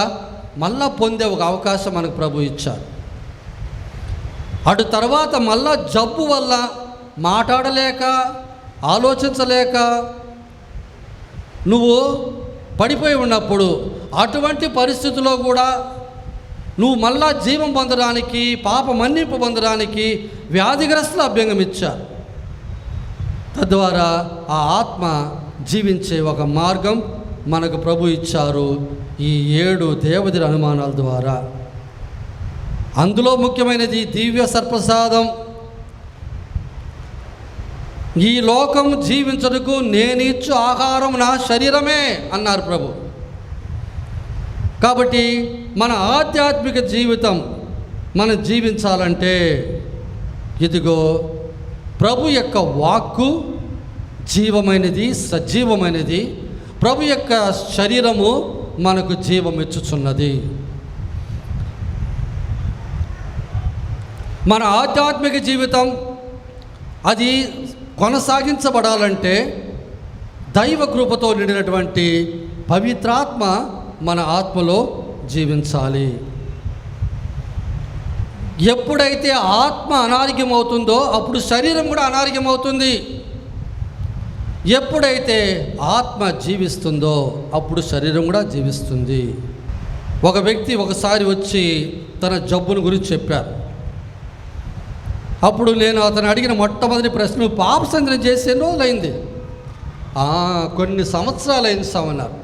Speaker 1: మళ్ళా పొందే ఒక అవకాశం మనకు ప్రభు ఇచ్చారు. అటు తర్వాత మళ్ళా జబ్బు వల్ల మాట్లాడలేక, ఆలోచించలేక నువ్వు పడిపోయి ఉన్నప్పుడు అటువంటి పరిస్థితుల్లో కూడా నువ్వు మళ్ళా జీవం పొందడానికి, పాప మన్నింపు పొందడానికి వ్యాధిగ్రస్తుల అభ్యంగం ఇచ్చారు. తద్వారా ఆ ఆత్మ జీవించే ఒక మార్గం మనకు ప్రభు ఇచ్చారు ఈ 7 దేవతల అనుమానాల ద్వారా. అందులో ముఖ్యమైనది దివ్య సర్ప్రసాదం. ఈ లోకం జీవించడానికి నేనిచ్చు ఆహారం నా శరీరమే అన్నారు ప్రభు. కాబట్టి మన ఆధ్యాత్మిక జీవితం మనం జీవించాలంటే ఇదిగో ప్రభు యొక్క వాక్కు జీవమైనది, సజీవమైనది. ప్రభు యొక్క శరీరము మనకు జీవం ఇచ్చుచున్నది. మన ఆధ్యాత్మిక జీవితం అది కొనసాగించబడాలంటే దైవ కృపతో నిండినటువంటి పవిత్రాత్మ మన ఆత్మలో జీవించాలి. ఎప్పుడైతే ఆత్మ అనారోగ్యం అవుతుందో అప్పుడు శరీరం కూడా అనారోగ్యం అవుతుంది. ఎప్పుడైతే ఆత్మ జీవిస్తుందో అప్పుడు శరీరం కూడా జీవిస్తుంది. ఒక వ్యక్తి ఒకసారి వచ్చి తన జబ్బును గురించి చెప్పారు. అప్పుడు నేను అతను అడిగిన మొట్టమొదటి ప్రశ్న, పాప సంచలనం చేసి ఎన్ని రోజులైంది? కొన్ని సంవత్సరాలు అయింది సార్ అన్నారు.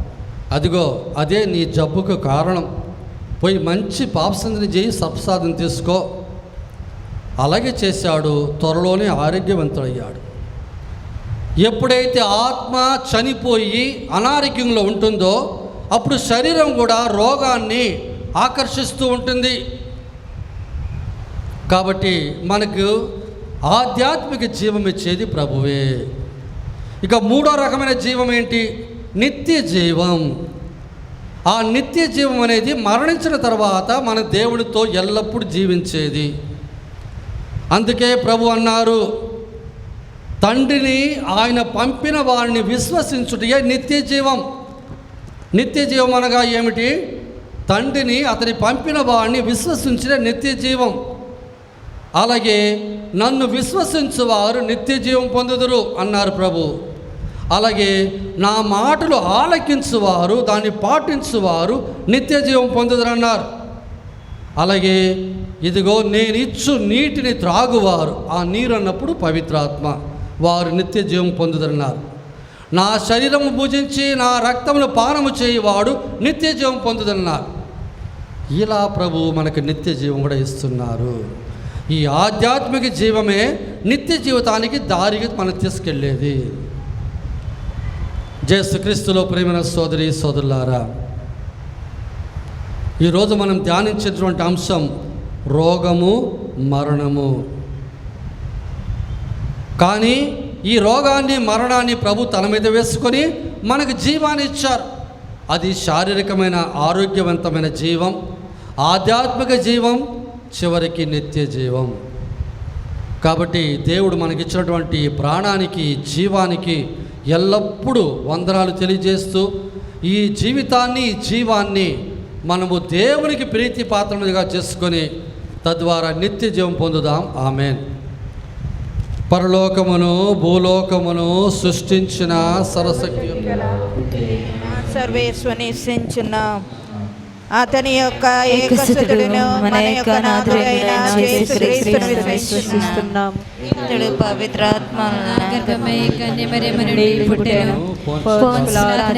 Speaker 1: అదిగో అదే నీ జబ్బుకు కారణం. పోయి మంచి పాప సంచలనం చేయి, సప్రసాదం తీసుకో. అలాగే చేశాడు. త్వరలోనే ఆరోగ్యవంతుడయ్యాడు. ఎప్పుడైతే ఆత్మ చనిపోయి అనారోగ్యంలో ఉంటుందో అప్పుడు శరీరం కూడా రోగాన్ని ఆకర్షిస్తూ ఉంటుంది. కాబట్టి మనకు ఆధ్యాత్మిక జీవం ఇచ్చేది ప్రభువే. ఇక 3వ రకమైన జీవం ఏంటి? నిత్య జీవం. ఆ నిత్య జీవం అనేది మరణించిన తర్వాత మన దేవుడితో ఎల్లప్పుడూ జీవించేది. అందుకే ప్రభు అన్నారు, తండ్రిని ఆయన పంపిన వారిని విశ్వసించుటయే నిత్య జీవం. నిత్య జీవం అనగా ఏమిటి? తండ్రిని అతని పంపిన వారిని విశ్వసించిన నిత్య జీవం. అలాగే నన్ను విశ్వసించువారు నిత్య జీవం పొందుదురు అన్నారు ప్రభు. అలాగే నా మాటలు ఆలకించువారు, దాన్ని పాటించువారు నిత్య జీవం పొందుదురు అన్నారు. అలాగే ఇదిగో నేను ఇచ్చు నీటిని త్రాగువారు, ఆ నీరు అన్నప్పుడు పవిత్రాత్మ, వారు నిత్య జీవం పొందుదన్నారు. నా శరీరము భుజించి నా రక్తమును పానము చేయువాడు నిత్య జీవం పొందుదన్నారు. ఇలా ప్రభు మనకు నిత్య జీవం కూడా ఇస్తున్నారు. ఈ ఆధ్యాత్మిక జీవమే నిత్య జీవితానికి దారికి మనం తీసుకెళ్ళేది. యేసుక్రీస్తులో ప్రియమైన సోదరి సోదరులారా, ఈరోజు మనం ధ్యానించేటువంటి అంశం రోగము, మరణము. కానీ ఈ రోగాన్ని, మరణాన్ని ప్రభు తన మీద వేసుకొని మనకు జీవాన్ని ఇచ్చారు. అది శారీరకమైన ఆరోగ్యవంతమైన జీవం, ఆధ్యాత్మిక జీవం, చివరికి నిత్య జీవం. కాబట్టి దేవుడు మనకిచ్చినటువంటి ప్రాణానికి, జీవానికి ఎల్లప్పుడూ వందనాలు తెలియజేస్తూ ఈ జీవితాన్ని, జీవాన్ని మనము దేవునికి ప్రీతి పాత్రలుగా చేసుకొని తద్వారా నిత్య జీవం పొందుదాం. ఆమేన్. పరలోకమును భూలోకమును సృష్టించిన సర్వశక్తి
Speaker 2: సర్వేశ్వని అతని యొక్క ఏకసుతుడును మన యొక్క నాథుడైన యేసుక్రీస్తును విశ్వసిస్తున్నాము.
Speaker 3: ఇతడు పవిత్రాత్మ
Speaker 4: గర్భమై కన్యమరియు నుండి పుట్టెను.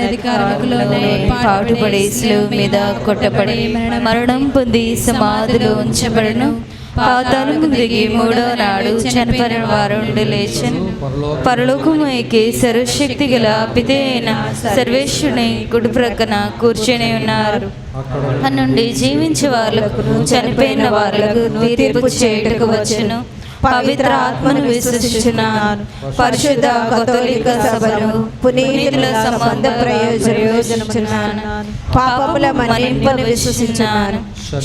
Speaker 4: అధికారములోనే
Speaker 3: పాటుపడి శిలువ మీద కొట్టబడి మరణం పొంది సమాధిలో ఉంచబడను. పాతాళము దిగి మూడో నాడు చనిపోయిన వారు లేచెను. పరలోకము ఎక్కి సర్వశక్తి గల పితే అయిన సర్వేశ్వరుని కుడి ప్రక్కన కూర్చొని ఉన్నారు. నుండి జీవించే వాళ్ళకు చనిపోయిన వాళ్ళకు తీర్పు చేయుటకు వచ్చెను. పవిత్ర ఆత్మను విశ్వసిస్తున్నాను. పరిశుద్ధ కథోలిక సభను పునీతుల సంబంధ ప్రయోజనాలను పాపముల మన్నింపును విశ్వసించున్నాను.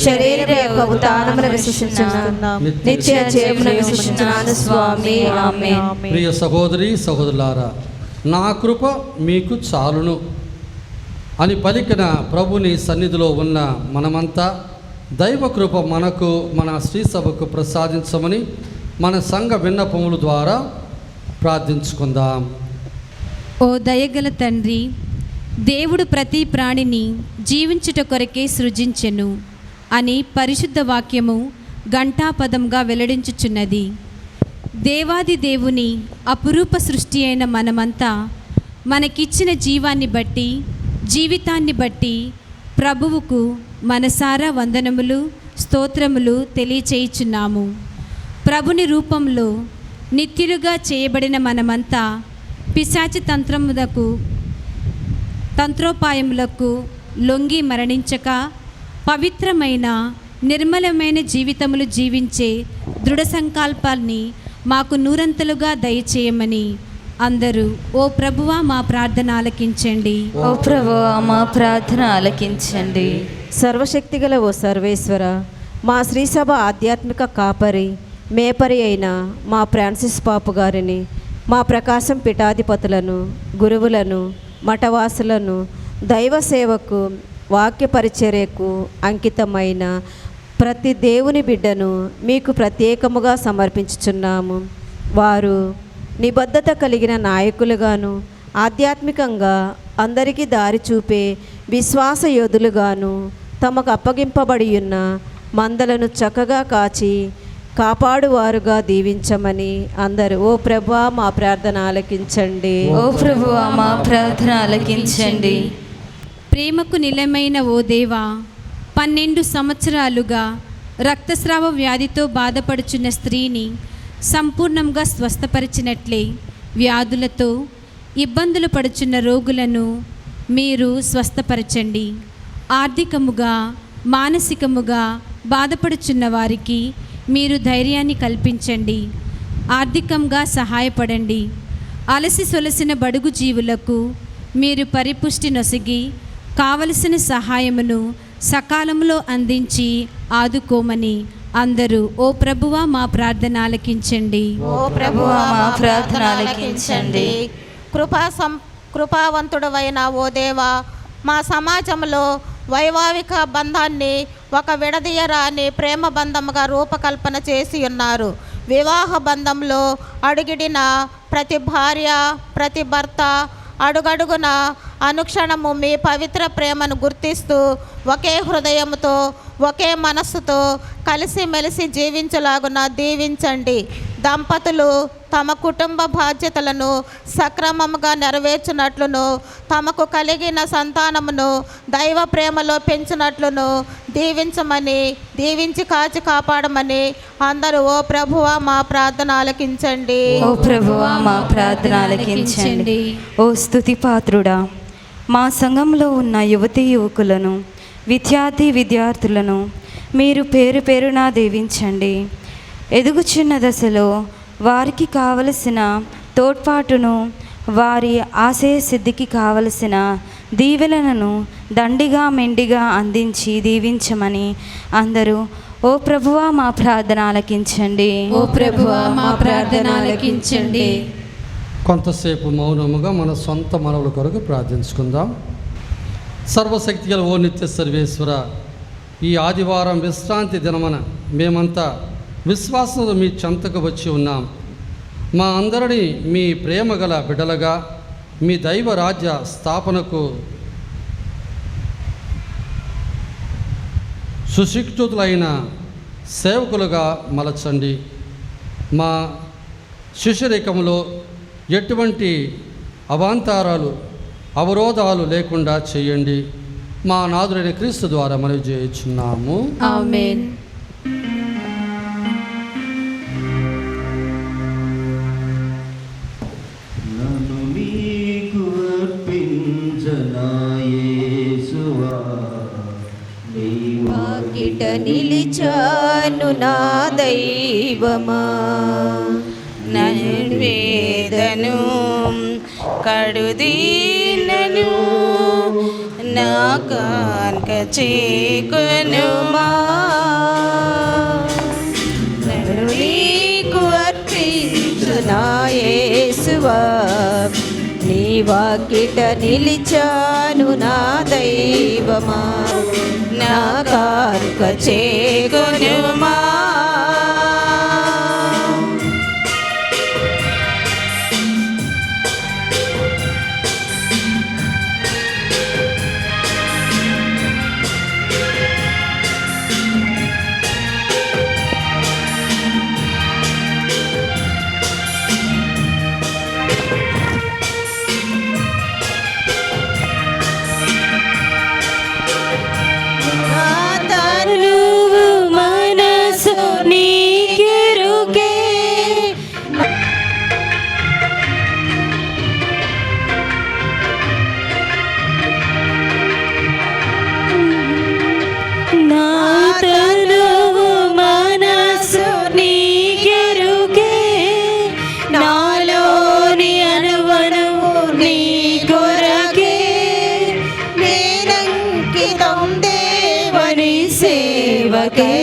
Speaker 3: శరీర యొక్క ఉత్థానమును విశ్వసించున్నాను. నిత్య జీవమును విశ్వసించున్నాను. స్వామి ఆమేన్.
Speaker 1: ప్రియ సహోదరి సహోదరులారా, నా కృప మీకు చాలును అని పలికిన ప్రభుని సన్నిధిలో ఉన్న మనమంతా దైవ కృప మనకు మన శ్రీ సభకు ప్రసాదించమని మన సంఘ విన్నపముల ద్వారా ప్రార్థించుకుందాం.
Speaker 4: ఓ దయగల తండ్రి, దేవుడు ప్రతి ప్రాణిని జీవించుట కొరకే సృజించెను అని పరిశుద్ధ వాక్యము ఘంటాపదంగా వెల్లడించుచున్నది. దేవాది దేవుని అపురూప సృష్టి అయిన మనమంతా మనకిచ్చిన జీవాన్ని బట్టి, జీవితాన్ని బట్టి ప్రభువుకు మనసారా వందనములు, స్తోత్రములు తెలియచేయుచున్నాము. ప్రభుని రూపంలో నిత్యులుగా చేయబడిన మనమంతా పిశాచి తంత్రోపాయములకు లొంగి మరణించక పవిత్రమైన నిర్మలమైన జీవితములు జీవించే దృఢ సంకల్పాన్ని మాకు నూరంతలుగా దయచేయమని అందరూ ఓ ప్రభువా మా ప్రార్థన ఆలకించండి.
Speaker 3: ఓ ప్రభువా మా ప్రార్థన ఆలకించండి.
Speaker 2: సర్వశక్తిగల ఓ సర్వేశ్వర, మా శ్రీసభ ఆధ్యాత్మిక కాపరి మేపరి అయిన మా ఫ్రాన్సిస్ పాపు గారిని, మా ప్రకాశం పీఠాధిపతులను, గురువులను, మఠవాసులను, దైవ సేవకు, వాక్య పరిచర్యకు అంకితమైన ప్రతి దేవుని బిడ్డను మీకు ప్రత్యేకముగా సమర్పించుచున్నాము. వారు నిబద్ధత కలిగిన నాయకులుగాను, ఆధ్యాత్మికంగా అందరికీ దారి చూపే విశ్వాస యోధులుగాను, తమకు అప్పగింపబడి ఉన్న మందలను చక్కగా కాచి కాపాడువారుగా దీవించమని అందరూ ఓ ప్రభువా మా ప్రార్థన ఆలకించండి.
Speaker 3: ఓ ప్రభువా మా ప్రార్థన ఆలకించండి.
Speaker 4: ప్రేమకు నిలయమైన ఓ దేవా, 12 సంవత్సరాలుగా రక్తస్రావ వ్యాధితో బాధపడుచున్న స్త్రీని సంపూర్ణంగా స్వస్థపరిచినట్లే వ్యాధులతో ఇబ్బందులు పడుచున్న రోగులను మీరు స్వస్థపరచండి. ఆర్థికముగా, మానసికముగా బాధపడుచున్న వారికి మీరు ధైర్యాన్ని కల్పించండి. ఆర్థికంగా సహాయపడండి. అలసి సొలసిన బడుగు జీవులకు మీరు పరిపుష్టి నొసగి కావలసిన సహాయమును సకాలంలో అందించి ఆదుకోమని అందరూ ఓ ప్రభువా మా ప్రార్థన ఆలకించండి.
Speaker 3: ఓ ప్రభువా మా ప్రార్థన ఆలకించండి.
Speaker 5: కృపావంతుడవైన ఓ దేవా, మా సమాజంలో వైవాహిక బంధాన్ని ఒక విడదీయరాని ప్రేమ బంధముగా రూపకల్పన చేసి ఉన్నారు. వివాహ బంధంలో అడుగిడిన ప్రతి భార్య, ప్రతి భర్త అడుగడుగున అనుక్షణము మీ పవిత్ర ప్రేమను గుర్తిస్తూ ఒకే హృదయంతో, ఒకే మనస్సుతో కలిసిమెలిసి జీవించలాగున దీవించండి. దంపతులు తమ కుటుంబ బాధ్యతలను సక్రమంగా నెరవేర్చినట్లును, తమకు కలిగిన సంతానమును దైవ ప్రేమలో పెంచినట్లును దీవించమని, దీవించి కాచి కాపాడమని అందరూ ఓ ప్రభువా మా ప్రార్థన ఆలకించండి.
Speaker 3: ఓ ప్రభువా మా ప్రార్థన ఆలకించండి. ఓ స్తుతి పాత్రుడా, మా సంఘంలో ఉన్న యువతీ యువకులను, విద్యార్థులను మీరు పేరు పేరున దీవించండి. ఎదుగుచున్న దశలో వారికి కావలసిన తోడ్పాటును, వారి ఆశయ సిద్ధికి కావలసిన దీవెనలను దండిగా మెండిగా అందించి దీవించమని అందరూ ఓ ప్రభువా మా ప్రార్థన ఆలకించండి.
Speaker 4: ఓ ప్రభువా మా ప్రార్థన ఆలకించండి.
Speaker 1: కొంతసేపు మౌనముగా మన సొంత మనవుల కొరకు ప్రార్థించుకుందాం. సర్వశక్తి గల ఓ నిత్య సర్వేశ్వర, ఈ ఆదివారం విశ్రాంతి దినమన మేమంతా విశ్వాసంతో మీ చెంతకు వచ్చి ఉన్నాం. మా అందరినీ మీ ప్రేమ గల బిడ్డలుగా మీ దైవ రాజ్య స్థాపనకు సుశిక్షితులైన సేవకులుగా మలచండి. మా శిష్యరికంలో ఎటువంటి అవాంతరాలు అవరోధాలు లేకుండా చేయండి. మా నాథుడైన క్రీస్తు ద్వారా మనవి చేయుచున్నాము.
Speaker 4: ఆమేన్.
Speaker 6: నన్ను మీకు అర్పించనా యేసువా, నీ
Speaker 2: వాకిట నిలిచాను నా దైవమా,
Speaker 3: నన్వేదను కడుదీనను నా కాన్క చేకొనుమా,
Speaker 2: నన్ను నీకు అర్పించు నా యేసువా, నీ వాకిట నిలిచాను నా దైవమా,
Speaker 3: నా కాన్క చేకొనుమా.
Speaker 2: నువ్వు మనసు నీకెరుకే,
Speaker 3: నా తనువు మనసు నీకెరుకే, నాలోని అనువనువు నీ కొరకే,
Speaker 2: నేనంకితం
Speaker 3: దేవని సేవకే,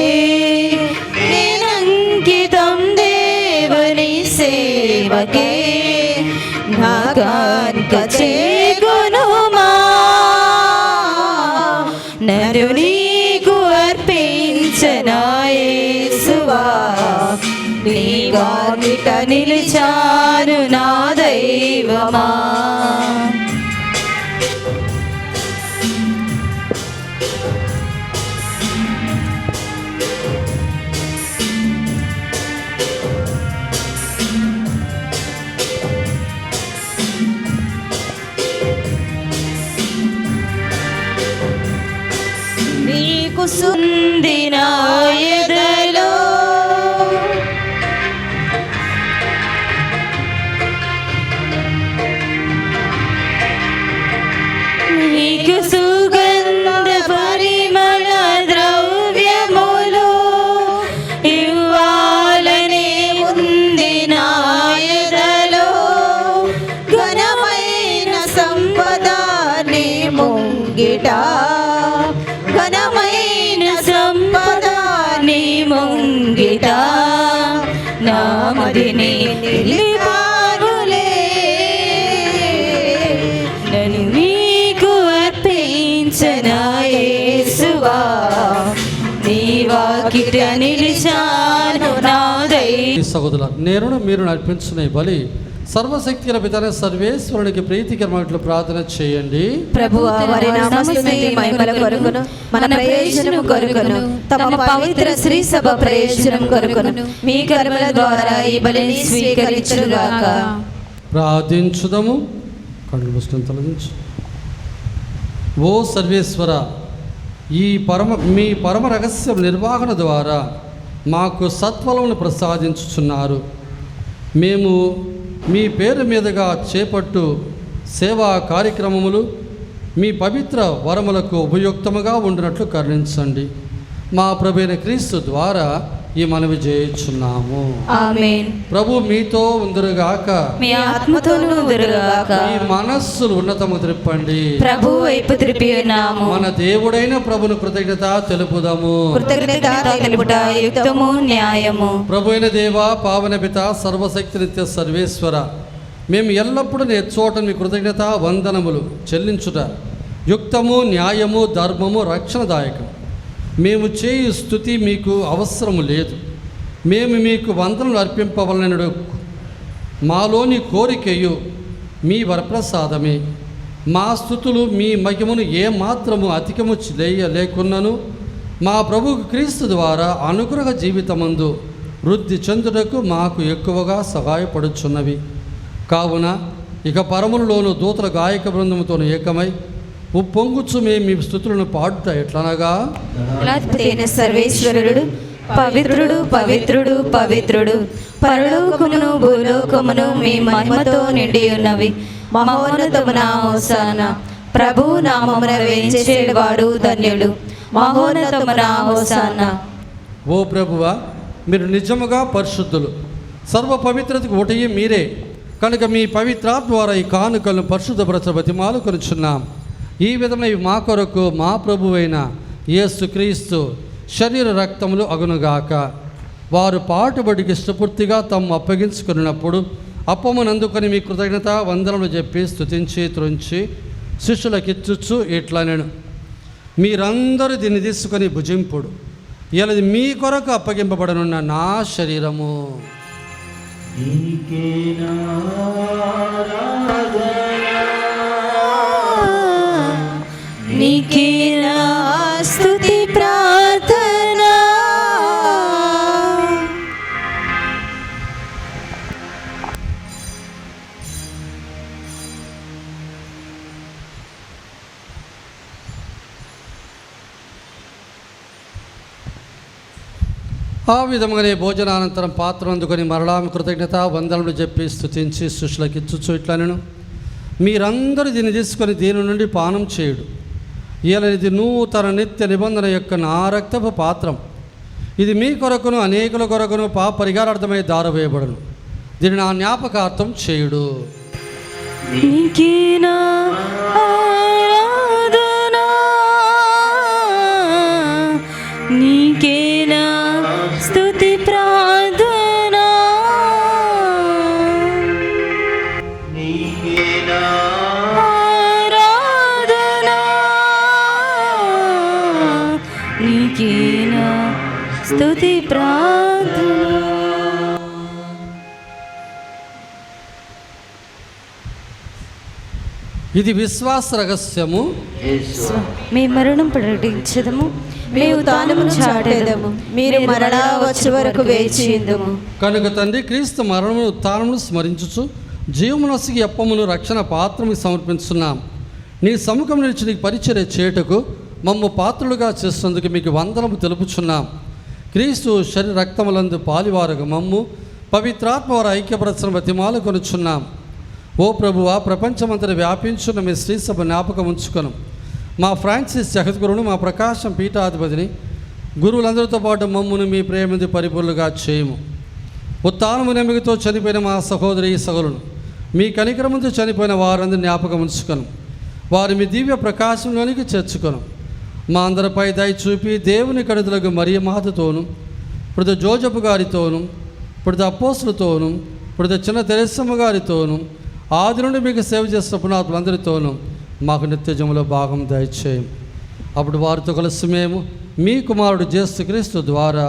Speaker 3: నేనంకితం దేవని సేవకే, నా కాన్క చేకొనుమా, నన్ను నీకు అర్పించనా యేసువా, నీ వాకిట నిలిచాను నా దైవమా.
Speaker 2: నీకు
Speaker 3: ఉంది నా ఎదలో నీకు సుగంధ పరిమళ ద్రవ్యములు ఇవ్వాలనే ఉంది నా ఎదలో,
Speaker 2: ఘనమైన సంపద నీ ముంగిట,
Speaker 3: ఘనమైన సంపద నీ ముంగిట, నామదిని నిలిపానులే, నన్ను నీకు అర్పించనా యేసువా, నీ వాకిట నిలిచాను నా దైవమా.
Speaker 1: సహోదరుల నేను మీరు నడిపించిన ఈ బలి సర్వశక్తి గల పితైన సర్వేశ్వరునికి ప్రీతికరమైనట్లు ప్రార్థన చేయండి.
Speaker 2: ప్రభువా, వారి నామస్తుతి మహిమల కొరకును మన ప్రయోజనం కొరకును తమ పవిత్ర శ్రీ సభ ప్రయోజనం కొరకును మీ కర్మల ద్వారా ఈ బలిని స్వీకరించుగాక.
Speaker 1: ప్రార్థించుదము. కళ్ళు మూసుకొని తొలగించు. ఓ సర్వేశ్వర, మీ పరమ రహస్యం నిర్వహణ ద్వారా మాకు సత్ఫలమును ప్రసాదించుచున్నారు. మేము మీ పేరు మీదుగా చేపట్టు సేవా కార్యక్రమములు మీ పవిత్ర వరములకు ఉపయుక్తముగా ఉండినట్లు కరుణించండి. మా ప్రభువైన క్రీస్తు ద్వారా ఈ మనవి చేయుచున్నాము.
Speaker 3: ఆమేన్.
Speaker 1: ప్రభు మీతో ఉందురుగాక,
Speaker 3: మీ ఆత్మతోనూ ఉందురుగాక.
Speaker 1: మీ మనస్సులు ఉన్నతము త్రిప్పండి.
Speaker 3: ప్రభు వైపు త్రిప్పి ఉన్నాము.
Speaker 1: మన దేవుడైన ప్రభును కృతజ్ఞత తెలుపుదాము.
Speaker 3: కృతజ్ఞత తెలుపుట యుక్తము న్యాయము.
Speaker 1: ప్రభు అయిన దేవ, పావన పిత, సర్వశక్తి నిత్య సర్వేశ్వర, మేము ఎల్లప్పుడూ నీ చోట మీ కృతజ్ఞత వందనములు చెల్లించుట యుక్తము, న్యాయము, ధర్మము, రక్షణదాయకం. మేము చేయు స్తుతి మీకు అవసరము లేదు. మేము మీకు వందనలు అర్పింపవలనడు మాలోని కోరికయు మీ వరప్రసాదమే. మా స్తుతులు మీ మహిమను ఏమాత్రము అధికము లేకున్నను మా ప్రభు క్రీస్తు ద్వారా అనుగ్రహ జీవితమందు వృద్ధి చెందుటకు మాకు ఎక్కువగా సహాయపడుచున్నవి. కావున ఇక పరములలోను దూతల గాయక బృందముతో ఏకమై ఉప్పొంగుచు మేము మీ స్తుతులను పాడుట ఎట్లనగా,
Speaker 2: దళాధిపతియైన సర్వేశ్వరుడు పవిత్రుడు పవిత్రుడు పవిత్రుడు, పరలోకమును భూలోకమును మీ మహిమతో నిండి ఉన్నవి. మహోన్నతమున హోసానా, ప్రభు నామమున వేంచేవాడు ధన్యుడు. మహోన్నతమున హోసానా.
Speaker 1: ఓ ప్రభువా, మీరు నిజముగా పరిశుద్ధులు, సర్వ పవిత్రతకు ఒకటి మీరే. కనుక మీ పవిత్రాత్మ ద్వారా ఈ కానుకలను పరిశుద్ధపరచ బతిమాలు కొనుచున్నాం. ఈ విధమైన మా కొరకు మా ప్రభువైన యేసుక్రీస్తు శరీర రక్తములు అగునుగాక. వారు పాటుబడికి ఇష్టపూర్తిగా తమ్ము అప్పగించుకున్నప్పుడు అప్పమునందుకొని మీ కృతజ్ఞత వందనలు చెప్పి స్తుతించి త్రుంచి శిష్యులకిచ్చుచు ఇట్లా నేను, మీరందరూ దీన్ని తీసుకొని భుజింపుడు, ఇలా మీ కొరకు అప్పగింపబడనున్న నా శరీరము.
Speaker 2: నీకే నా స్తుతి ప్రార్థన.
Speaker 1: ఆ విధముగానే భోజనానంతరం పాత్ర అందుకొని మరలా కృతజ్ఞత వందనలు చెప్పి స్తుతించి శిష్యులకు ఇచ్చుచు ఇట్లా నేను, మీరందరూ దీన్ని తీసుకొని దీని నుండి పానం చేయుడు, ఇలా ఇది నూతన నిత్య నిబంధన యొక్క నా రక్తపు పాత్రం. ఇది మీ కొరకును అనేకుల కొరకును పరిహారార్థమై దారవేయబడును. దీన్ని నా జ్ఞాపకార్థం చేయుడు.
Speaker 2: నీకే నా ఆరాధన, నీకే నా స్తుతి ప్రార్థన. ఆరాధన నీకే నా స్తుతి ప్రార్థన.
Speaker 1: ఇది విశ్వాస రహస్యము.
Speaker 2: మీ మరణం ప్రకటించదము, మీ ఉత్థానము చాటెదము, మీరు మరలా వచ్చే వరకు వేచియుందుము.
Speaker 1: కనుక తండ్రి, క్రీస్తు మరణము ఉత్థానమును స్మరించుచు జీవమునసిగి అప్పమును రక్షణ పాత్రము సమర్పించున్నాం. నీ సముఖం నిలిచి నీకు పరిచర్య చేయుటకు మమ్ము పాత్రులుగా చేసేందుకు మీకు వందనము తెలుపుచున్నాం. క్రీస్తు శరీర రక్తములందు పాలివారుగా మమ్ము పవిత్రాత్మ వారు ఐక్యపరచన బతిమాలు కొనుచున్నాం. ఓ ప్రభువా, ప్రపంచమంతటి వ్యాపించున్న మీ శ్రీసభ జ్ఞాపకం ఉంచుకొను. మా ఫ్రాన్సిస్ జగద్గురును, మా ప్రకాశం పీఠాధిపతిని, గురువులందరితో పాటు మమ్మును మీ ప్రేమది పరిపూర్ణులుగా చేయము. ఉత్థానము నెమ్మదితో చనిపోయిన మా సహోదరి సహోదరులను, మీ కనికరముతో చనిపోయిన వారందరూ జ్ఞాపకం ఉంచుకొను. వారి మీ దివ్య ప్రకాశంలోనికి చేర్చుకొను. మా అందరిపై దయ చూపి దేవుని కడుదలకు మరియ మాతతోను, ఇప్పుడు జోజపు గారితోను, ఇప్పుడు అపోస్తులతోను, ఇప్పుడు చిన్న తెరెసమ్మ గారితోను, ఆది నుండి మీకు సేవ చేస్తున్న పునాతులందరితోనూ మాకు నిత్యజములో భాగం దయచేయం. అప్పుడు వారితో కలిసి మేము మీ కుమారుడు యేసుక్రీస్తు ద్వారా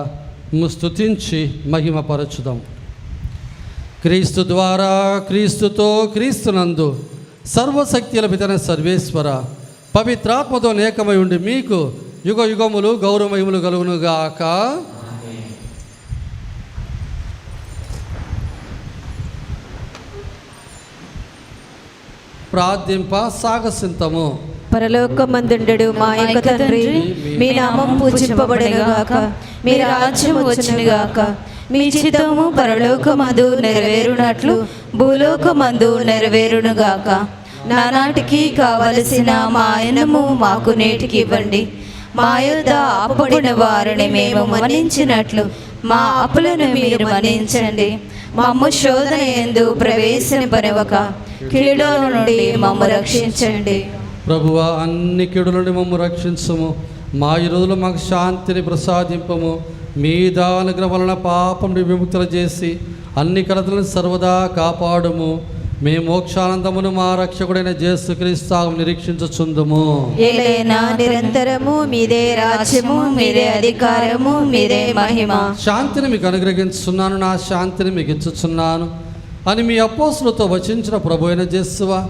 Speaker 1: స్తుతించి మహిమపరచుదాం. క్రీస్తు ద్వారా, క్రీస్తుతో, క్రీస్తునందు సర్వశక్తుల పితైన సర్వేశ్వర పవిత్రాత్మతో ఏకమై ఉండి మీకు యుగ యుగములు గౌరవమయములు కలుగునుగాక. ప్రార్థింప సాగసింతము.
Speaker 2: పరలోకమందుండు మా యొక్క తండ్రి, మీ నామం పూజింపబడునుగాక, మీ రాజ్యం వచ్చునుగాక, మీ చిత్తము పరలోకమందు నెరవేరునట్లు భూలోకమందు నెరవేరునుగాక. నానాటికి కావలసిన మా అన్నము మాకు నేటికి ఇవ్వండి. మా యొద్ద అప్పుబడిన వారిని మేము మన్నించినట్లు మా అప్పులను మీరు మన్నించండి. మమ్ము శోధన యందు ప్రవేశింపనివ్వక కీడుల నుండి మమ్ము రక్షించండి.
Speaker 1: ప్రభువా, అన్ని కీడుల నుండి మమ్ము రక్షించము. మా ఈ రోజులో మాకు శాంతిని ప్రసాదింపము. మీ దానుగ్రహం వలన పాపం విముక్తులు చేసి అన్ని కలతలను సర్వదా కాపాడుము. మేము మోక్షానందమును మా రక్షకుడైన యేసుక్రీస్తు నిరీక్షించుచుందుము.
Speaker 2: ఏలైనా నిరంతరము మీదే రాజ్యము, మీదే అధికారము, మీదే మహిమ.
Speaker 1: శాంతిని మీకు అనుగ్రహించుచున్నాను, నా శాంతిని మీకు ఇచ్చుచున్నాను అని మీ అపోస్తులతో వచించిన ప్రభు అయిన యేసువా,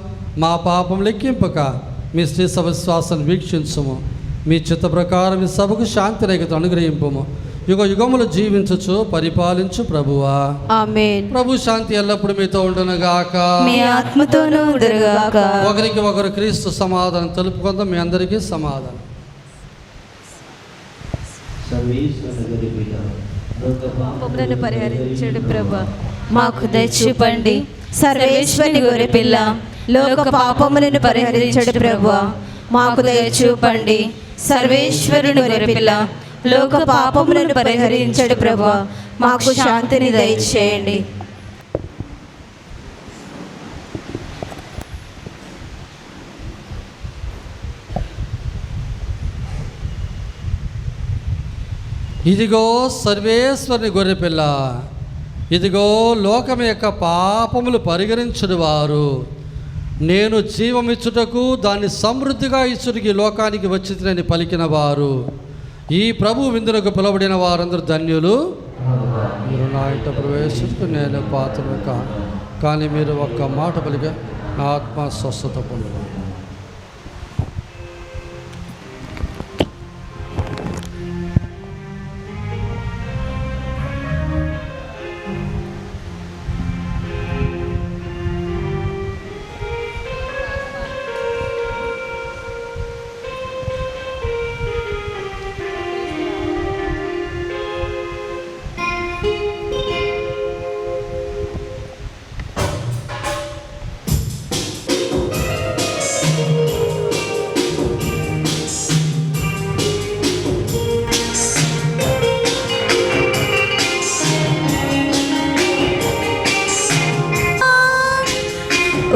Speaker 1: మా పాపం లెక్కింపక మీ శ్రీ సవిశ్వాసాన్ని వీక్షించుము. మీ చిత్త ప్రకారం ఈ సభకు శాంతి రేఖతో అనుగ్రహింపము. యుగ యుగములు జీవించుచు పరిపాలించు ప్రభువా.
Speaker 2: ఆమేన్.
Speaker 1: ప్రభు శాంతి ఎల్లప్పుడు మీతో ఉండునుగాక.
Speaker 3: మీ ఆత్మతోనూ ఉండునుగాక.
Speaker 1: ఒకరికి ఒకరు క్రీస్తు సమాధానం తెలుపుకుందాం. మీ అందరికీ సమాధానం.
Speaker 6: సర్వేశ్వరుని పిత, లోక
Speaker 2: పాపములను పరిహరించడు ప్రభువా.
Speaker 3: మాకు దయచూపండి.
Speaker 2: సర్వేశ్వరుని గొర్రెపిల్ల, లోక పాపములను పరిహరించడు ప్రభువా. మాకు దయచూపండి. సర్వేశ్వరుని గొర్రెపిల్ల, లోక పాపములను పరిహరించడు ప్రభువా. మాకు శాంతిని దయచేయండి.
Speaker 1: ఇదిగో సర్వేశ్వరుని గొర్రెపిల్ల, ఇదిగో లోకం యొక్క పాపములు పరిహరించుడు వారు. నేను జీవమిచ్చుటకు దాన్ని సమృద్ధిగా ఇచ్చుటకి లోకానికి వచ్చిందని పలికిన వారు. ఈ ప్రభు విందునకు పిలువబడిన వారందరూ ధన్యులు. మీరు నా ఇంట ప్రవేశిస్తూ నేను పాత్రను కానీ మీరు ఒక్క మాట పలిక నా ఆత్మ స్వస్థత పొందు.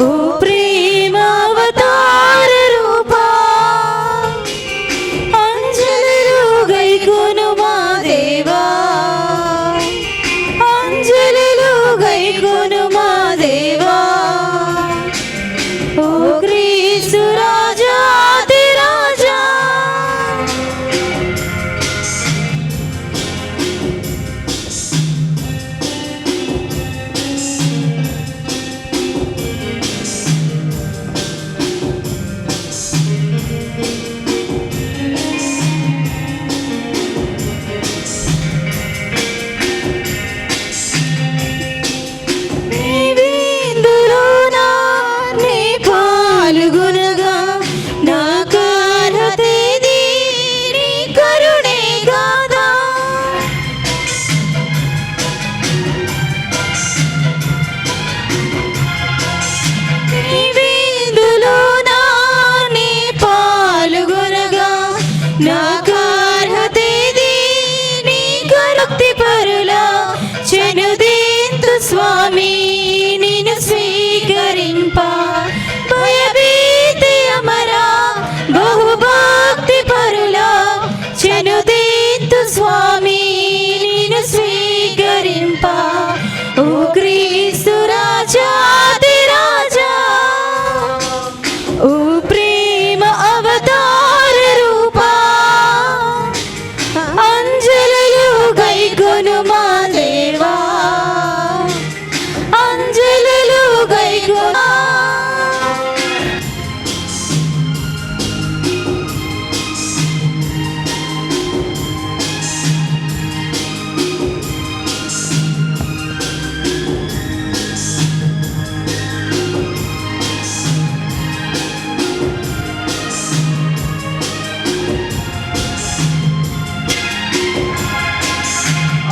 Speaker 3: ఓ ప్రేమావతార రూపా, అంజలిలో గైకొను మా దేవా, అంజలిలో గైకొను మా దేవా. ఓ క్రీస్తు రాజాది రాజా, నీవిందులోనా నీ పాల్గొనగా నాకు అర్హతేది, నీ కరుణే గాదా. నీవిందులోనా నీ పాల్గొనగా నాకు అర్హతేది, నీ కరుక్తి పరులా చెనుదీంతు స్వామి నిన్ను స్వీకరింప. భయభీతి అమరా బహుభక్తి పరులా చెనుదీంతు స్వామి నిన్ను స్వీకరింప. ఓ క్రీస్తు రాజాది రాజా, ఓ ప్రేమ అవతార రూపా, అంజలిలో గైకొను మా దేవా, అంజలిలో గైకొను.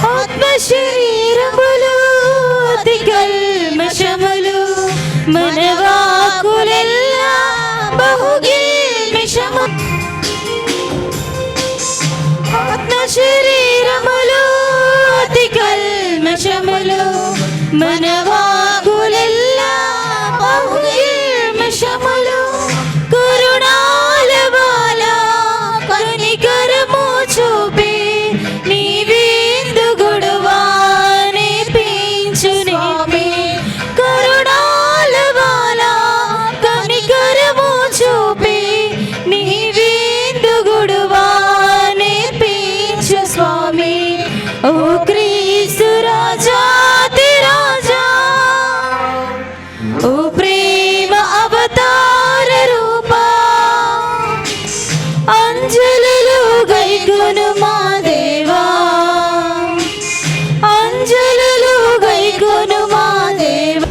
Speaker 3: ఆత్మ శరీరములు అతి కల్మషములు మనవాకులెల్లా బహుగిల్మిషము. ఆత్మ శరీరములు అతి కల్మషములు మనవాకులెల్లా బహుగిల్మిషములు. కరుణాల బాల కనికరము చూపి నీవిందు గొడవ నేర్పించు నేర్పి. కరుణాల బాల అంజలులు గైకొను మా దేవా, అంజలులు గైకొను మా దేవా.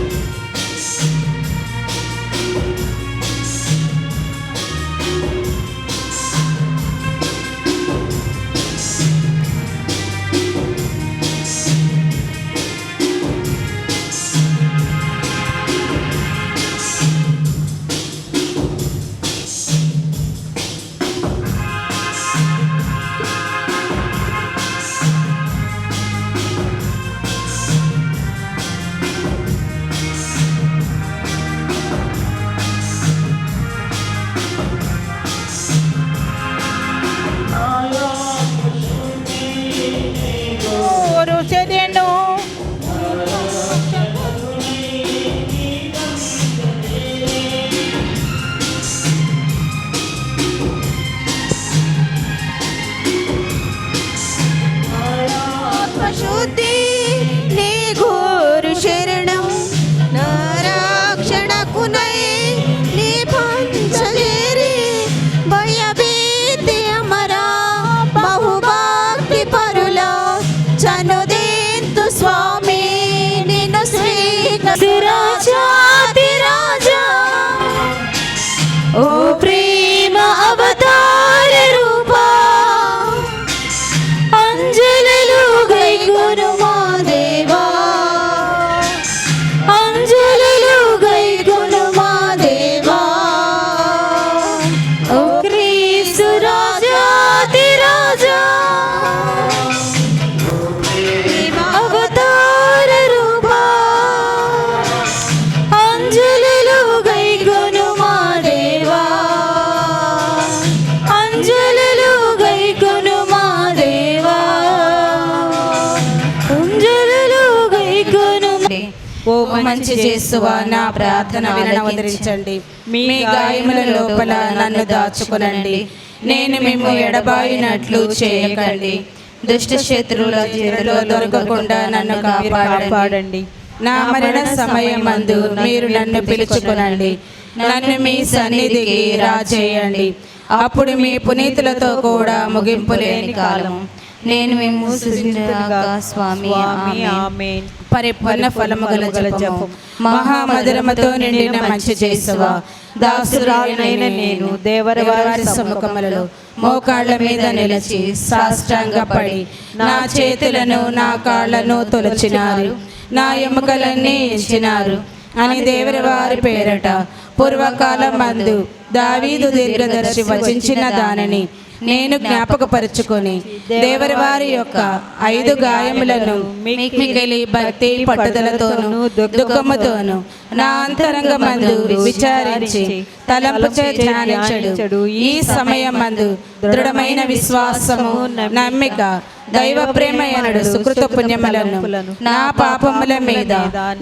Speaker 3: శుద్ధి నీ గోరు శరణం, నా రక్షణకునై నీ పంచలేరి భయభీతి అమరా బహుభక్తి పరుల చనుదేంతు స్వామి నిన్ను స్వీకరించు రాజా, ఓ ప్రేమ అవతార రూపా, అంజలులు గైకొను మా దేవా, అంజలులు గైకొను మా దేవా. ఓ క్రీస్తు రాజాతి రాజా, అవతార రూపా, అంజలులు గైకొను మా దేవా, అంజలులు గైకొను మా దేవా, అంజలులు గైకొను.
Speaker 2: ఓ మంచి యేసువా, నా ప్రార్థన వినవదరించండి. మీ గాయముల లోపల నన్ను దాచుకొనండి. నేను మేము ఎడబాయినట్లు చేయకండి. దుష్ట శత్రువుల చేతిలో దొరకకుండా నన్ను కాపాడండి. నా మరణ సమయమందు మీరు నన్ను పిలుచుకొనండి. నన్ను మీ సన్నిధికి రాజేయండి. అప్పుడు మీ పునీతులతో కూడా ముగింపు లేని కాలం నేను మేము సృజించుగా స్వామి. ఆమేన్. పరిపూర్ణ ఫలము గల జపము, మహామధురముతో నిండిన మంచి యేసువా, దాసురాలైన నేను దేవరవారి సముఖములలో మోకాళ్ళ మీద నిలిచి సాష్టాంగపడి నా చేతులను నా కాళ్ళను తొలచినారు, నా ఎముకలన్నీ ఇచ్చినారు అని దేవరవారి పేరట పూర్వకాలం మందు దావీదు దీర్ఘదర్శి వచించిన దానిని నేను జ్ఞాపకపరుచుకొని దేవరవారి యొక్క 5 గాయములను మిక్కిలి భక్తి పట్టుదలతోనూ దుఃఖముతోనూ నా అంతరంగమందు విచారించి తలంపుచే ధ్యానించడు. ఈ సమయమందు దృఢమైన విశ్వాసము, నమ్మిక, దైవ ప్రేమ ఎనడు సుకృత పుణ్యములను, నా పాపముల మీద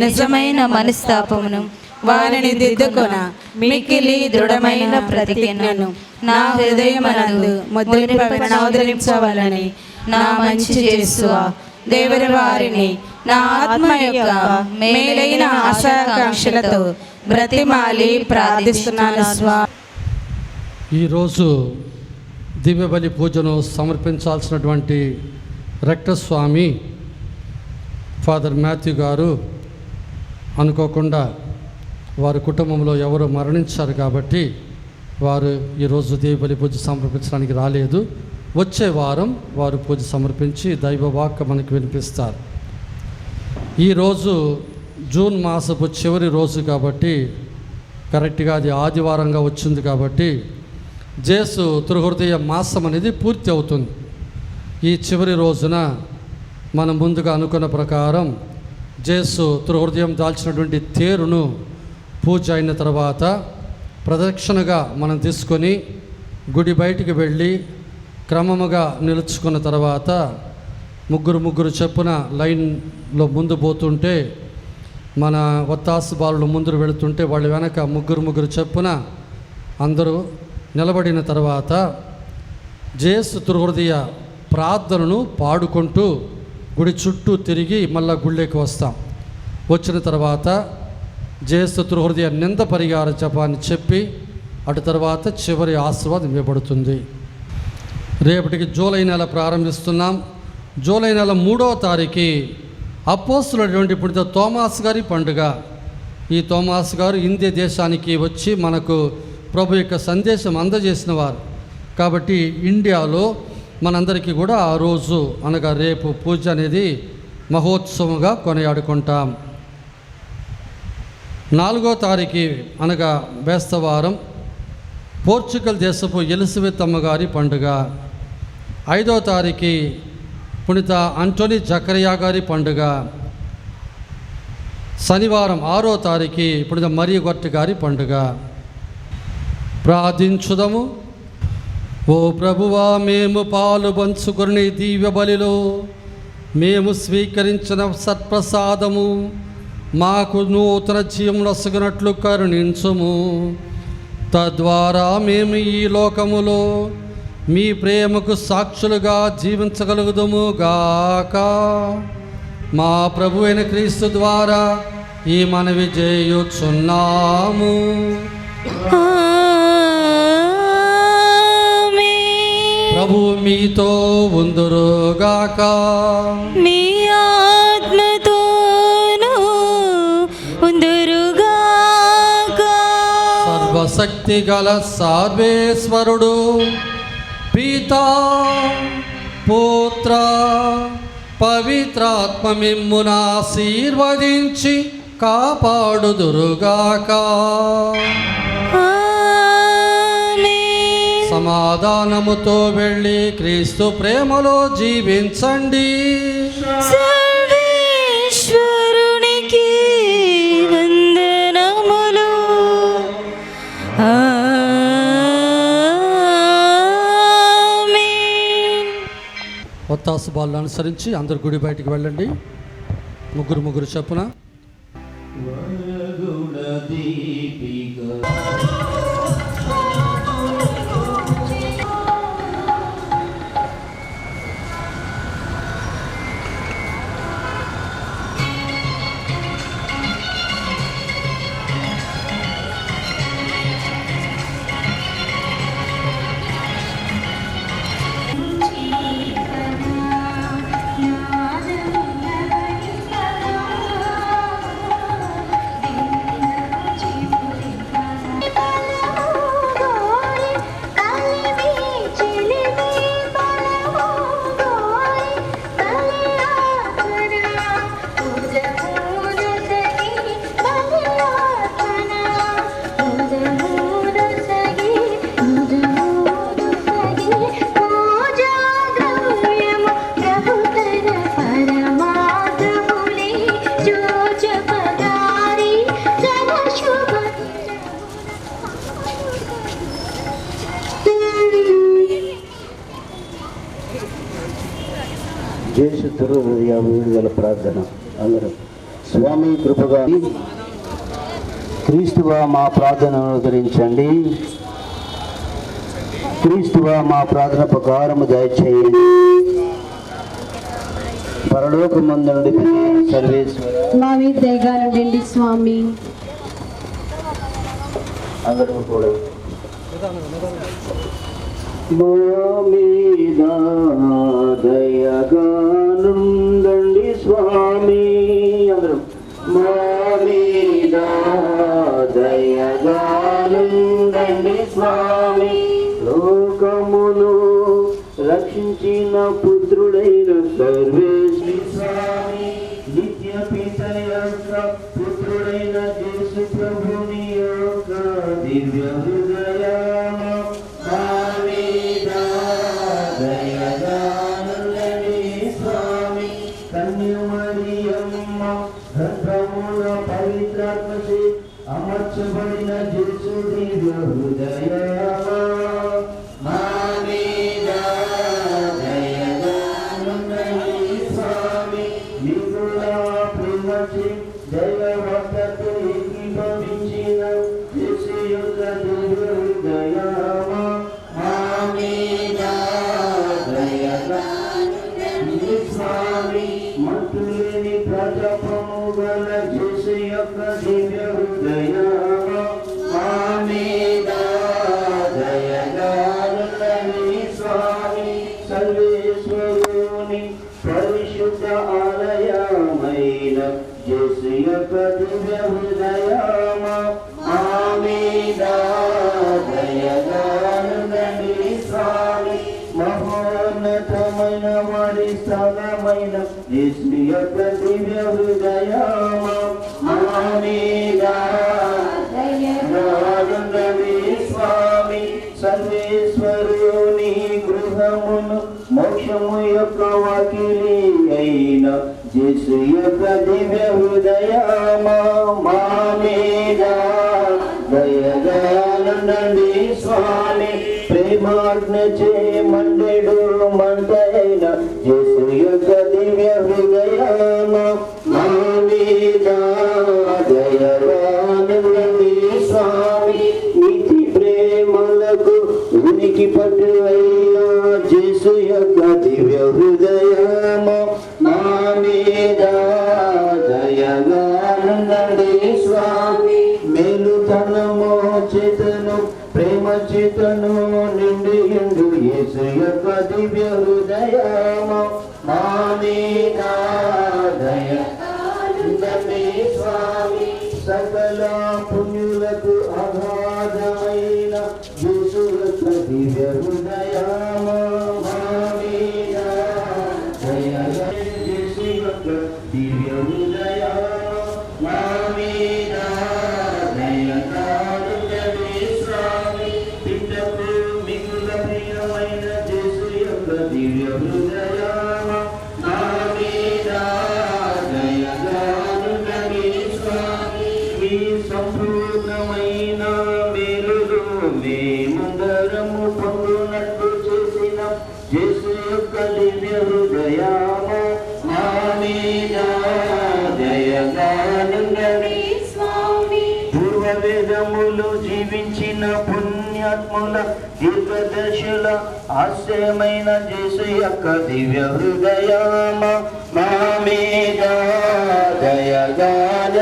Speaker 2: నిజమైన మనస్తాపమును వారిని దిద్దుకొన మిక్కిలి దృఢమైన ప్రతిజ్ఞను నా హృదయమనందు ముద్రింపవలెనని నా మంచి యేసువా, దేవరి వారిని నా ఆత్మ యొక్క మేలైన ఆశాకాంక్షలతో బ్రతిమాలి ప్రార్థిస్తున్నాను స్వా.
Speaker 1: ఈరోజు దివ్యబలి పూజను సమర్పించాల్సినటువంటి రెక్టర్ స్వామి ఫాదర్ మాథ్యూ గారు అనుకోకుండా వారి కుటుంబంలో ఎవరు మరణించారు కాబట్టి వారు ఈరోజు దివ్యబలి పూజ సమర్పించడానికి రాలేదు. వచ్చే వారం వారు పూజ సమర్పించి దైవ వాక్కు మనకు వినిపిస్తారు. ఈరోజు జూన్ మాసపు చివరి రోజు కాబట్టి కరెక్ట్గా అది ఆదివారంగా వచ్చింది కాబట్టి జేసు తిరుహృదయ మాసం అనేది పూర్తి అవుతుంది. ఈ చివరి రోజున మనం ముందుగా అనుకున్న ప్రకారం జేసు తిరుహృదయం దాల్చినటువంటి తేరును పూజ అయిన తర్వాత ప్రదక్షిణగా మనం తీసుకొని గుడి బయటికి వెళ్ళి క్రమముగా నిలుచుకున్న తర్వాత ముగ్గురు చొప్పున లైన్లో ముందు పోతుంటే మన వత్తాసు బాలులు ముందు వెళుతుంటే వాళ్ళ వెనక ముగ్గురు చొప్పున అందరూ నిలబడిన తర్వాత జేసు తిరుహృదయ ప్రార్థనను పాడుకుంటూ గుడి చుట్టూ తిరిగి మళ్ళా గుళ్ళేకి వస్తాం. వచ్చిన తర్వాత జేసు తిరుహృదయ నింద పరిహార జపాన్ని చెప్పి అటు తర్వాత చివరి ఆశీర్వాదం ఇవ్వబడుతుంది. రేపటికి జూలై నెల ప్రారంభిస్తున్నాం. జూలై నెల 3వ తారీఖు అపోస్తులైనటువంటి పునీత తోమాస్ గారి పండుగ. ఈ తోమాస్ గారు ఇండియా దేశానికి వచ్చి మనకు ప్రభు యొక్క సందేశం అందజేసిన వారు. కాబట్టి ఇండియాలో మనందరికీ కూడా ఆ రోజు అనగా రేపు పూజ అనేది మహోత్సవంగా కొనియాడుకుంటాం. 4వ తారీఖు అనగా బేస్తవారం పోర్చుగల్ దేశపు ఎలిజబెత్ అమ్మగారి పండుగ. 5వ తారీఖు పునీత అంటోనీ జకరియా గారి పండుగ. శనివారం 6వ తారీఖు పునీత మరియ గొర్ట్ గారి పండుగ. ప్రార్థించుదము. ఓ ప్రభువా, మేము పాలు పంచుకుని దివ్య బలిలో మేము స్వీకరించిన సత్ప్రసాదము మాకు నూతన జీవం నొసగినట్లు కరుణించుము. తద్వారా మేము ఈ లోకములో మీ ప్రేమకు సాక్షులుగా జీవించగలుగుదుము గాక. మా ప్రభు అయిన క్రీస్తు ద్వారా ఈ మనవి చేయుచున్నాము. ప్రభు మీతో ఉందురుగాక.
Speaker 3: మీ ఆత్మతోను ఉందురుగాక.
Speaker 1: సర్వశక్తి గల సర్వేశ్వరుడు పితా పుత్ర పవిత్రాత్మ మిమ్మును ఆశీర్వదించి కాపాడుదురుగాక. సమాధానముతో వెళ్ళి క్రీస్తు ప్రేమలో జీవించండి.
Speaker 3: సర్వేశ్వరునికి వందనములు.
Speaker 1: ఒత్తాసు బాలను అనుసరించి అందరు గుడి బయటికి వెళ్ళండి. ముగ్గురు చొప్పున.
Speaker 6: జయశుద్ధుడు హృదయ విడుదల ప్రార్థన. అందరం స్వామి కృపగా క్రీస్తువా మా ప్రార్థనను అనుసరించండి. క్రీస్తువా మా ప్రార్థన ప్రకారము దయచేయండి. పరలోకమందు నుండి సర్వేశ్వర
Speaker 4: మా మీద దయగా ఉండండి స్వామి.
Speaker 6: అందరూ కూడా మా మీద దయగానుండండి స్వామి. అందరూ మా మీద దయగానుండండి స్వామి. లోకమును రక్షించిన పుత్రుడైన సర్వేశ్వరి స్వామి, నిత్య పిత యొక్క పుత్రుడైన యేసు ప్రభుని యొక్క దివ్య హృదయము పవిత్రాత్మచే అమర్చబడిన యేసు దివ్య హృదయము మా మీద దయగానుండండి స్వామి. మిగుల ప్రేమచే దైవవక్తతో ఏకీభవించిన యేసు యొక్క దివ్య హృదయము మా మీద దయగానుండండి స్వామి. మతులేని ప్రజాపము గల యేసు యొక్క దివ్య హృదయము మా మీద సర్వేశ్వరుని పరిశుద్ధ ఆలయమైన యేసు యొక్క దివ్య హృదయమా మా మీద దయగా ఉండండి స్వామి. మహోన్నతమైన వారి స్థానమైన యేసు యొక్క దివ్య హృదయమా మా మీద దయగా ఉండండి స్వామి. సర్వేశ్వరుని గృహమును మోక్షము యొక్క వాకిలి అయిన యేసు యొక్క దివ్య హృదయమా మా మీద దయగా ఉండండి స్వామి. ప్రేమాజ్ఞ చే మండెడు మంటైన యేసు యొక్క దివ్య హృదయమా మా మీద దయగా ఉండండి స్వామి. నీతి ప్రేమలకు ఉనికి పట్టు అయిన యేసు యొక్క దివ్య హృదయమా మా మీద దయగా ఉండండి స్వామి. మేలుతనము చేతను ప్రేమ చేతను నిండి ఎండు యేసు యొక్క దివ్య హృదయమా మా మీద దయగా ఉండండి స్వామి. సకల పుణ్యులకు అగాధమైన యేసు యొక్క దివ్య హృదయమా మా మీద దయగా యేసు యొక్క దివ్య హృదయమా మా మీద దయగా ఉండండి స్వామి. పితకు మిగుల ప్రియమైన యేసు యొక్క దివ్య హృదయమా మా మీద దయగా ఉండండి స్వామి. మీ సంపూర్ణమైన మేలులు మేమందరము పొందునట్టు చేసిన యేసు యొక్క దివ్య హృదయమా మా మీద దయగా ఉండండి స్వామి. పూర్వ వేదములు జీవించిన పుణ్యాత్ముల దీర్ఘదర్శుల ఆశ్రయమైన యేసు యొక్క దివ్య హృదయమా మా మీద దయగా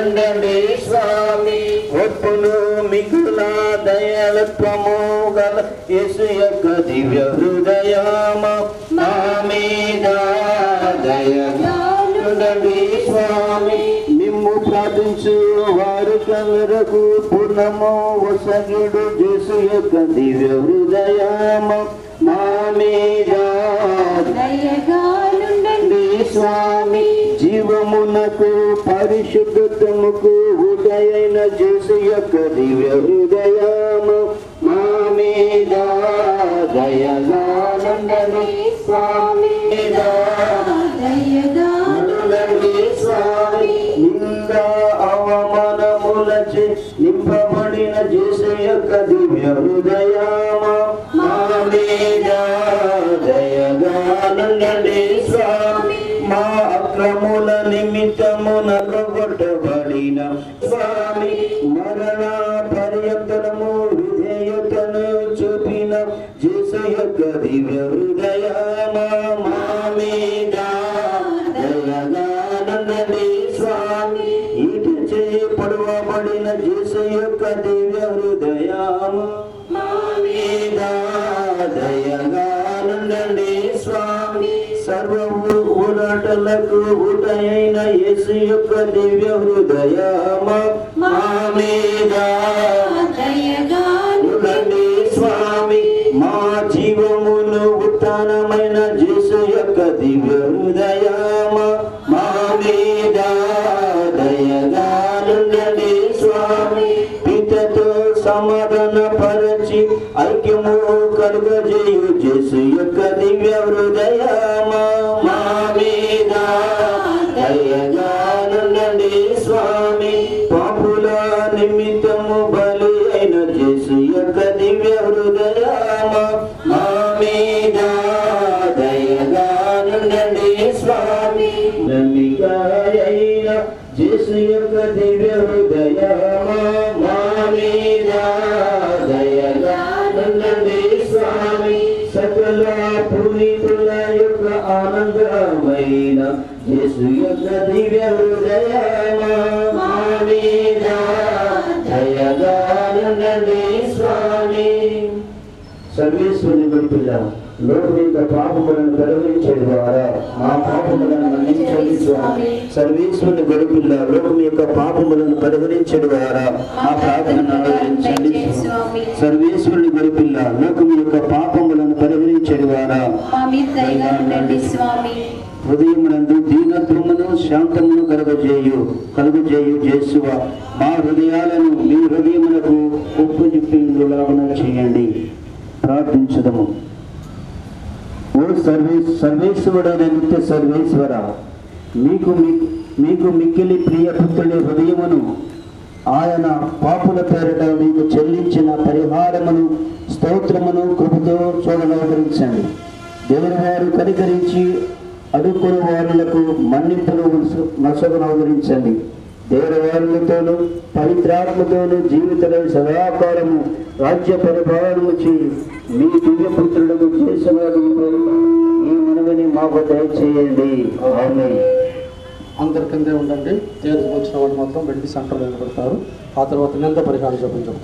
Speaker 6: ఉండండి స్వామి. ఒప్పులు మిగుల దయాళత్వము గల యేసు యొక్క దివ్య హృదయమా మా మీద దయగా ఉండండి స్వామి. మిమ్ము ప్రార్థించు వారు కలరకు పూర్ణము వసగుడు యేసు యొక్క దివ్య హృదయమా మా మీద దయగా ఉండండి స్వామి. జీవమునకు పరిశుద్ధతముకు హృదయైన యేసు యొక్క దివ్య హృదయమా మా మీద దయగా ఉండండి స్వామి. దయగా ఉండండి స్వామి. నింద అవమానములచే నింపబడిన యేసు యొక్క దివ్య హృదయమా మా మీద దయగా ఉండండి స్వామి. మా అక్రముల నిమిత్తము నరగొట్టబడిన స్వామి. మరణ పర్యంతరము విధేయతను చూపిన యేసు యొక్క దివ్య హృదయమా మా మీద దయగా ఉండండి స్వామి. ఇటు చే పొడవబడిన యేసు యొక్క దివ్య హృదయమా మా మీద దయగా ఉండండి స్వామి. సర్వము ఊరాటలకు ఊటైన యేసు యొక్క దివ్య హృదయమా మా మీద దయగా ఉండండి స్వామి. మా జీవమును ఉత్తానమైన యేసు యొక్క దివ్య హృదయమా మా మీద దయగా ఉండండి స్వామి. పితతో సమాధాన పరచి ఐక్యము కలుగజేయు యేసు యొక్క దివ్య హృదయమా మా మీద దయగా ఉండండి స్వామి. పాపుల నిమిత్తము బలి అయిన యేసు యొక్క దివ్య హృదయమా మా మీద దయగా ఉండండి స్వామి. నమ్మికైన యేసు యొక్క దివ్య హృదయమా మా మీద దయగా ఉండండి స్వామి. సకల పునీతుల యొక్క ఆనందమైన యేసు యొక్క దివ్య హృదయమా మా మీద దయగా ఉండండి స్వామి. సర్వేశ్వరుని పిల్ల లోకం యొక్క పాపములను పరిహరించేది ద్వారా మా పాపములను మన్నించండి స్వామి. సర్వేశ్వరుని గొడుగుల్ల లోకం యొక్క పాపములను పరిహరించేది ద్వారా మా ప్రార్థన ఆదరించండి స్వామి. సర్వేశ్వరుని గొడుగుల్ల లోకం యొక్క పాపములను పరిహరించేది ద్వారా హృదయమునందు దీనత్వమును శాంతమును కలుగజేయు యేసువ మా హృదయాలను మీ హృదయమునకు ఒప్పుజెప్పిలాగున చేయండి. ప్రార్థించుదము. ఓ సర్వేశ్వరుడైన నిత్య సర్వేశ్వర, మీకు మిక్కిలి ప్రియపుత్రుని హృదయమును ఆయన పాపుల పేరిట మీకు చెల్లించిన పరిహారమును స్తోత్రమును కృపతో చూడనవతరించండి. దేవుని వారు కనికరించి అడుక్కుని వారులకు మన్నింపును నొసగనవతరించండి. దేవవారులతోనూ పవిత్రాత్మతోనూ జీవితంలో సదాకాలము రాజ్య పరిపాలనము చేయి మీ దివ్యపుత్రులకు చేసిన ఈ మనవిని మాకు దయచేయండి. ఆమేన్.
Speaker 1: అందరి కిందే ఉండండి. తీర్పు వచ్చిన వాళ్ళు మాత్రం వెళ్ళి సెంటర్లో నిలబడతారు. ఆ తర్వాత నింద పరిహారం చూపించాం.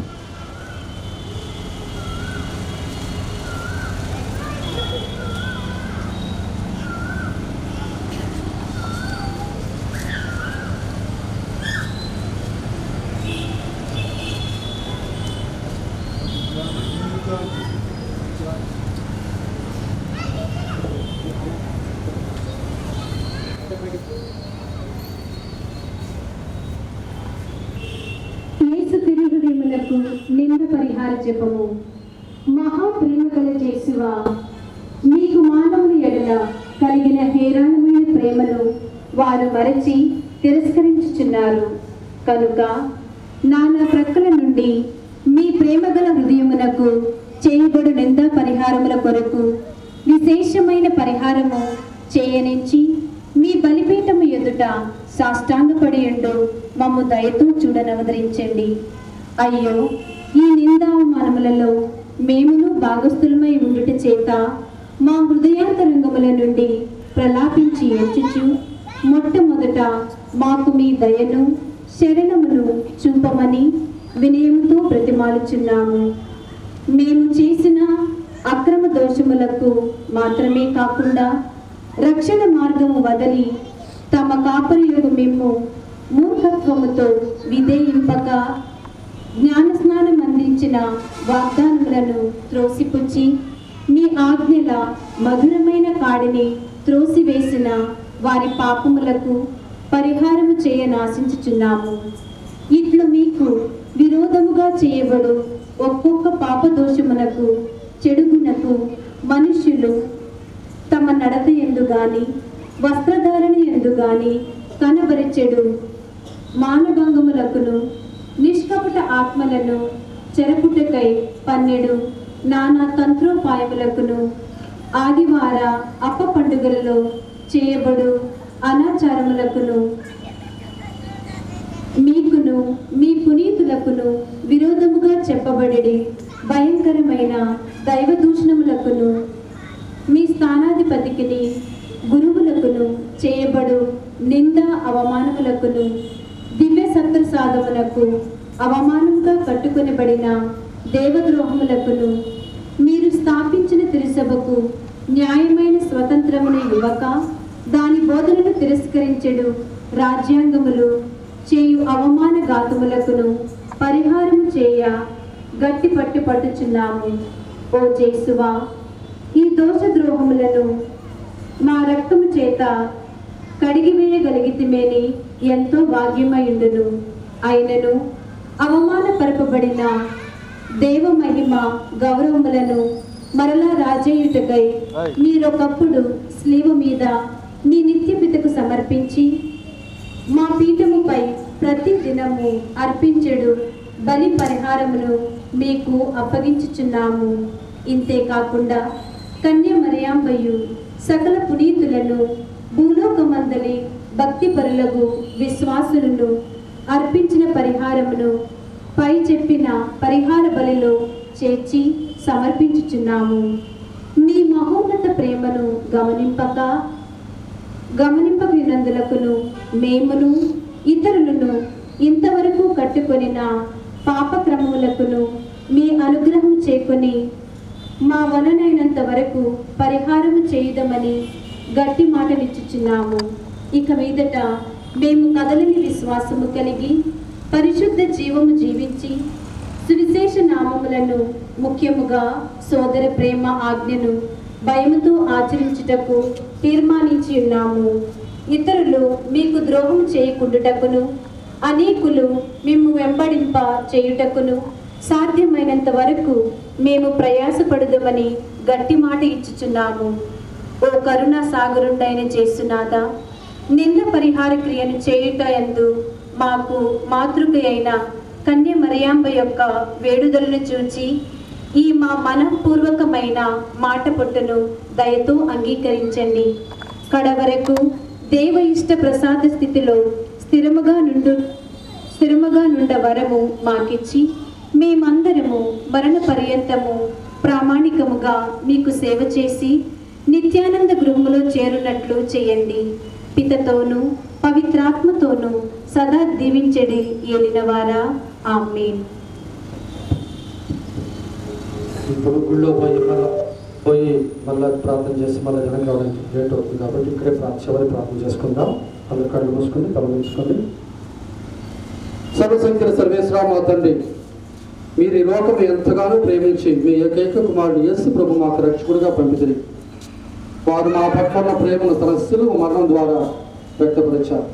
Speaker 4: యేసు తిరుహృదయములకు నింద పరిహార జపము. మహాప్రేమ గల యేసువా, మీకు మానవుని ఎడల కలిగిన హేరాళమైన ప్రేమను వారు మరచి తిరస్కరించుచున్నారు. కనుక నానా ప్రక్కల నుండి మీ ప్రేమగల హృదయమునకు చేయబడు నిందా పరిహారముల కొరకు విశేషమైన పరిహారము చేయనించి మీ బలిపీఠము ఎదుట సాష్టాంగపడియుండు మమ్ము దయతో చూడనవదరించండి. అయ్యో, ఈ నిందావమానములలో మేమును భాగస్థులమై ఉండుట చేత మా హృదయాంతరంగముల నుండి ప్రలాపించి ఏడ్చుచు మొట్టమొదట మాకు మీ దయను శరణమును చూపమని వినయముతో ప్రతిమాలుచున్నాము. మేము చేసిన అక్రమ దోషములకు మాత్రమే కాకుండా రక్షణ మార్గము వదలి తమ కాపరియుగు మిమ్ము మూర్ఖత్వముతో విధేయింపక జ్ఞానస్నానం అందించిన వాగ్దానములను త్రోసిపుచ్చి మీ ఆజ్ఞల మధురమైన కాడిని త్రోసివేసిన వారి పాపములకు పరిహారము చేయనాశించుచున్నాము. ఇట్లు మీకు విరోధముగా చేయబడు ఒక్కొక్క పాపదోషమునకు చెడుగునకు మనుష్యులు తమ నడత ఎందు గాని వస్త్రధారణ ఎందు గాని కనబరిచెడు మానభంగములకును నిష్కపట ఆత్మలను చెరపుటకై పన్నెడు నానా తంత్రోపాయములకును ఆదివార అప్ప పండుగలలో చేయబడు అనాచారములకును మీకును మీ పునీతులకును విరోధముగా చెప్పబడి భయంకరమైన దైవదూషణములకును మీ స్థానాధిపతికిని గురువులకును చేయబడు నింద అవమానములకును దివ్య సత్ప్రసాదములకు అవమానంగా కట్టుకొనబడిన దేవద్రోహములకును మీరు స్థాపించిన తిరుసభకు న్యాయమైన స్వతంత్రమును ఇవ్వక దాని బోధనను తిరస్కరించెడు రాజ్యాంగములు చేయు అవమాన ఘాతములకును పరిహారము చేయ గట్టి పట్టుచున్నాము. ఓ యేసువా, ఈ దోషద్రోహములను మా రక్తము చేత కడిగివేయగలిగితిమేని ఎంతో భాగ్యమయుండును. అయినను అవమానపరపబడిన దేవ మహిమ గౌరవములను మరలా రాజేయుటకై మీరొకప్పుడు స్లీవ మీద మీ నిత్య పితకు సమర్పించి మా పీఠముపై ప్రతి దినము అర్పించెడు బలి పరిహారమును మీకు అప్పగించుచున్నాము. ఇంతే కాకుండా కన్య మరియాంబయు సకల పునీతులను భూలోకమందలి భక్తి పరులకు విశ్వాసులను అర్పించిన పరిహారమును పై చెప్పిన పరిహార బలిలో చేర్చి సమర్పించుచున్నాము. మీ మహోన్నత ప్రేమను గమనింపకునందులకును మేమును ఇతరులను ఇంతవరకు కట్టుకొనిన పాపక్రమములకును మీ అనుగ్రహం చేకొని మా వలనైనంత వరకు పరిహారము చేయుదమని గట్టి మాటలిచ్చుచున్నాము. ఇక మీదట మేము కదలని విశ్వాసము కలిగి పరిశుద్ధ జీవము జీవించి సువిశేష నామములను, ముఖ్యముగా సోదర ప్రేమ ఆజ్ఞను భయముతో ఆచరించుటకు తీర్మానించి ఉన్నాము. ఇతరులు మీకు ద్రోహం చేయకుండుటకును, అనేకులు మిమ్ము వెంబడింప చేయుటకును సాధ్యమైనంత వరకు మేము ప్రయాసపడుదమని గట్టి మాట ఇచ్చుచున్నాము. ఓ కరుణా సాగరుండైన చేస్తున్నాదా, నింద పరిహార క్రియను చేయుట యందు మాకు మాతృక అయిన కన్య మరియాంబ యొక్క వేడుదలను చూచి ఈ మా మనఃపూర్వకమైన మాట పొట్టును దయతో అంగీకరించండి. కడవరకు దేవ ఇష్ట ప్రసాద స్థితిలో స్థిరముగా నుండ వరము మాకిచ్చి మేమందరము మరణ పర్యంతము ప్రామాణికముగా మీకు సేవ చేసి నిత్యానంద గృహములో చేరునట్లు చేయండి. పితతోనూ పవిత్రాత్మతోనూ సదా దీవించడి ఏలినవారా. ఆమేన్.
Speaker 1: ఇప్పుడు గుళ్ళో పోయి మళ్ళీ ప్రార్థన చేసి మళ్ళీ జనం కావడానికి లేట్ అవుతుంది కాబట్టి ఇక్కడే చివరి ప్రార్థన చేసుకుందాం. అందరు కళ్ళు మూసుకొని తలదించుకొని. సర్వశక్తిని సర్వేశ్వర మా తండ్రి, మీరు ఈ లోకం ఎంతగానో ప్రేమించి మీ ఏకైక కుమారుడు యేసు ప్రభు మాకు రక్షకుడిగా పంపితిరి. వారు మా పట్ల ఉన్న ప్రేమను తన శిలువ మరణం ద్వారా వ్యక్తపరిచారు.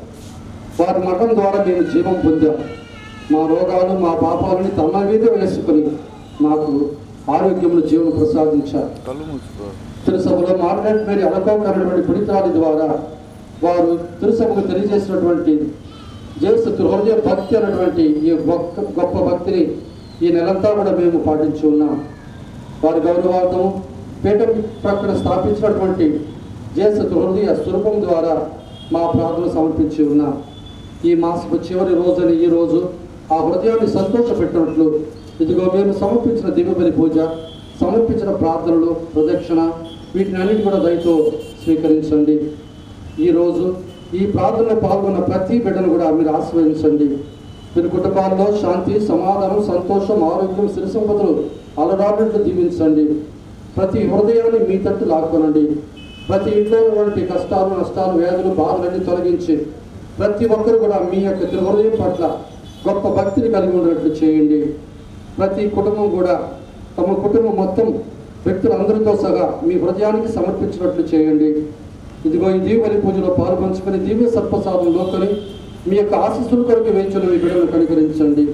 Speaker 1: వారి మరణం ద్వారా మేము జీవం పొందాం. మా రోగాలు మా పాపాలని తమ మీద వేసుకొని మాకు ఆరోగ్యమును జీవనం ప్రసాదించారు. తిరుసభలో మార్గరెట్ మేరీ అనుకోకరటువంటి పుణితాల ద్వారా వారు తిరుసభకు తెలియజేసినటువంటి జేసు హృదయ భక్తి అన్నటువంటి ఈ గొప్ప భక్తిని ఈ నెలంతా కూడా మేము పాటించి ఉన్నాం. వారి గౌరవార్థము పీఠం ప్రక్కన స్థాపించినటువంటి జేసు హృదయ స్వరూపం ద్వారా మా ప్రార్థన సమర్పించి ఉన్నాం. ఈ మాసపు చివరి రోజుని ఈ రోజు ఆ హృదయాన్ని సంతోషపెట్టినట్లు ఇదిగో మేము సమర్పించిన దివ్యబలి పూజ, సమర్పించిన ప్రార్థనలు, ప్రదక్షిణ వీటిని అన్నిటి కూడా దయతో స్వీకరించండి. ఈరోజు ఈ ప్రార్థనలో పాల్గొన్న ప్రతి బిడ్డను కూడా మీరు ఆశీర్వదించండి. వీరి కుటుంబాల్లో శాంతి, సమాధానం, సంతోషం, ఆరోగ్యం, సిరి సంపదలు అలరాబిట్లు దీవించండి. ప్రతి హృదయాన్ని మీ తట్టు లాక్కొనండి. ప్రతి ఇంట్లో ఉన్నటువంటి కష్టాలు, నష్టాలు, వ్యాధులు, బాధలన్నీ తొలగించి ప్రతి ఒక్కరు కూడా మీ యొక్క హృదయం పట్ల గొప్ప భక్తిని కలిగి ఉన్నట్లు చేయండి. ప్రతి కుటుంబం కూడా తమ కుటుంబం మొత్తం వ్యక్తులందరితో సహా మీ హృదయానికి సమర్పించినట్లు చేయండి. ఇదిగో ఈ దీవెని పూజలో పాల్పంచుకొని దివ్య సర్పసాదంలోకొని మీ యొక్క ఆశీస్సుల కొరకు వేయించిన మీ బిడ్డలను కనికరించండి.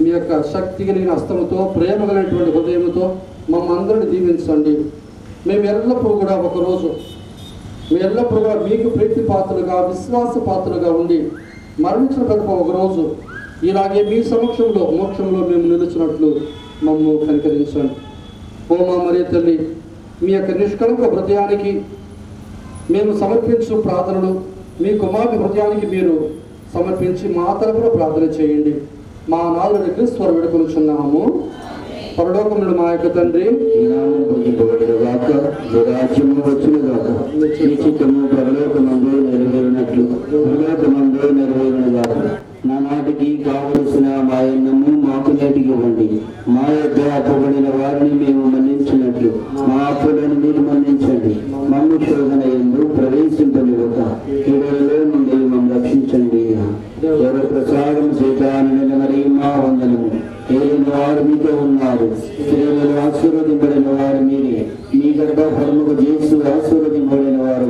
Speaker 1: మీ యొక్క శక్తి కలిగిన హస్తముతో, ప్రేమ కలిగినటువంటి హృదయంతో మమ్మల్ని అందరిని దీవించండి. మేము ఎల్లప్పుడూ కూడా మీకు ప్రీతి పాత్రలుగా, విశ్వాస పాత్రలుగా ఉండి మరణించిన ప్రతి ఒకరోజు ఇలాగే మీ సమక్షంలో మోక్షంలో మేము నిలిచినట్లు మమ్ము కనికరించండి. ఓ మా మరియ తల్లి, మీ యొక్క నిష్కలంక హృదయానికి మేము సమర్పించు ప్రార్థనలు మీ కుమారుని హృదయానికి మీరు సమర్పించి మా తరపున ప్రార్థన చేయండి. మా నాలుగు క్రీస్తు వేడుకొనుచున్నాము. పరలోకములు మా యొక్క తండ్రి,
Speaker 6: నానాటికి కావలసిన మాయన్నము మాకు నేటికి ఇవ్వండి. మా యొక్క అప్పబడిన వారిని మేము మన్నించినట్లు మా అప్పులను మీరు మన్నించండి. మమ్ము శోధన యందు ప్రవేశింపనివ్వక కీడులలో నుండి మమ్మల్ని రక్షించండి. ఎవరి ప్రసాదం చేతానని మరి మా వందనము. ఏలిన వారు మీతో ఉన్నారు, స్త్రీలలో ఆశీర్వదింపడిన వారు మీరే. మీ గర్భఫలముకు చేస్తూ ఆశీర్వదింపడిన వారు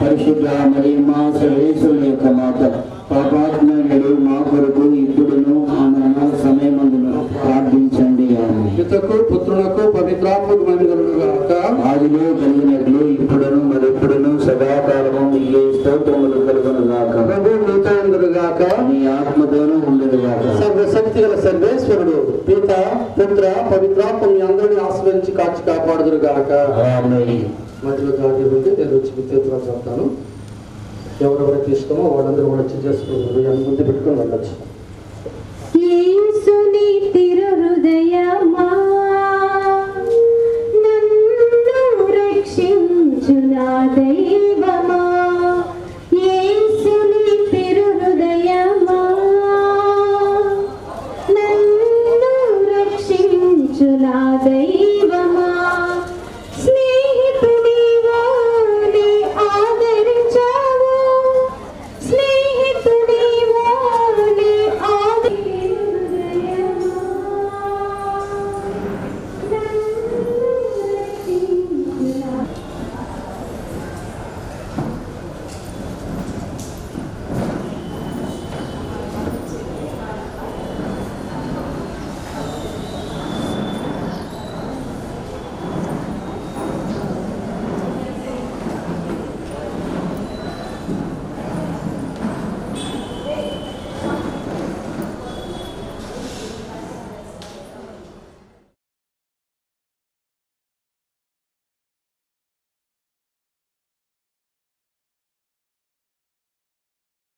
Speaker 6: పరిశుద్ధ మరి మా సర్వేశ్వరుని యొక్క మాత పాపాత్మలు మా కొరకు ఇప్పుడును ఆ మరణ సమయమందును ప్రార్థించండి.
Speaker 1: పితకు, పుత్రులకు, పవిత్రాత్మకు మహిమలుగాక.
Speaker 6: ఆదిలో కలిగినట్లు ఇప్పుడును మరెప్పుడును సదాకాలము మీకే స్తోత్రములు కలుగునుగాక.
Speaker 1: ప్రభు మీతో ఉండుగాక,
Speaker 6: మీ ఆత్మతోనూ ఉండుగాక.
Speaker 1: సర్వశక్తి గల సర్వేశ్వరుడు పిత, పుత్ర, పవిత్రాత్మ మీ అందరినీ ఆశీర్వదించి కాచి కాపాడుదురుగాక. మధ్యలో జాతి ఉంది, నేను వచ్చి విద్యుత్తుగా చెప్తాను. ఎవరెవరికి ఇష్టమో వాళ్ళందరూ కూడా చేసుకుంటారు. ముందు పెట్టుకొని వెళ్ళచ్చు.
Speaker 4: యేసుని తిరుహృదయమా నన్ను రక్షించు నా దైవమా.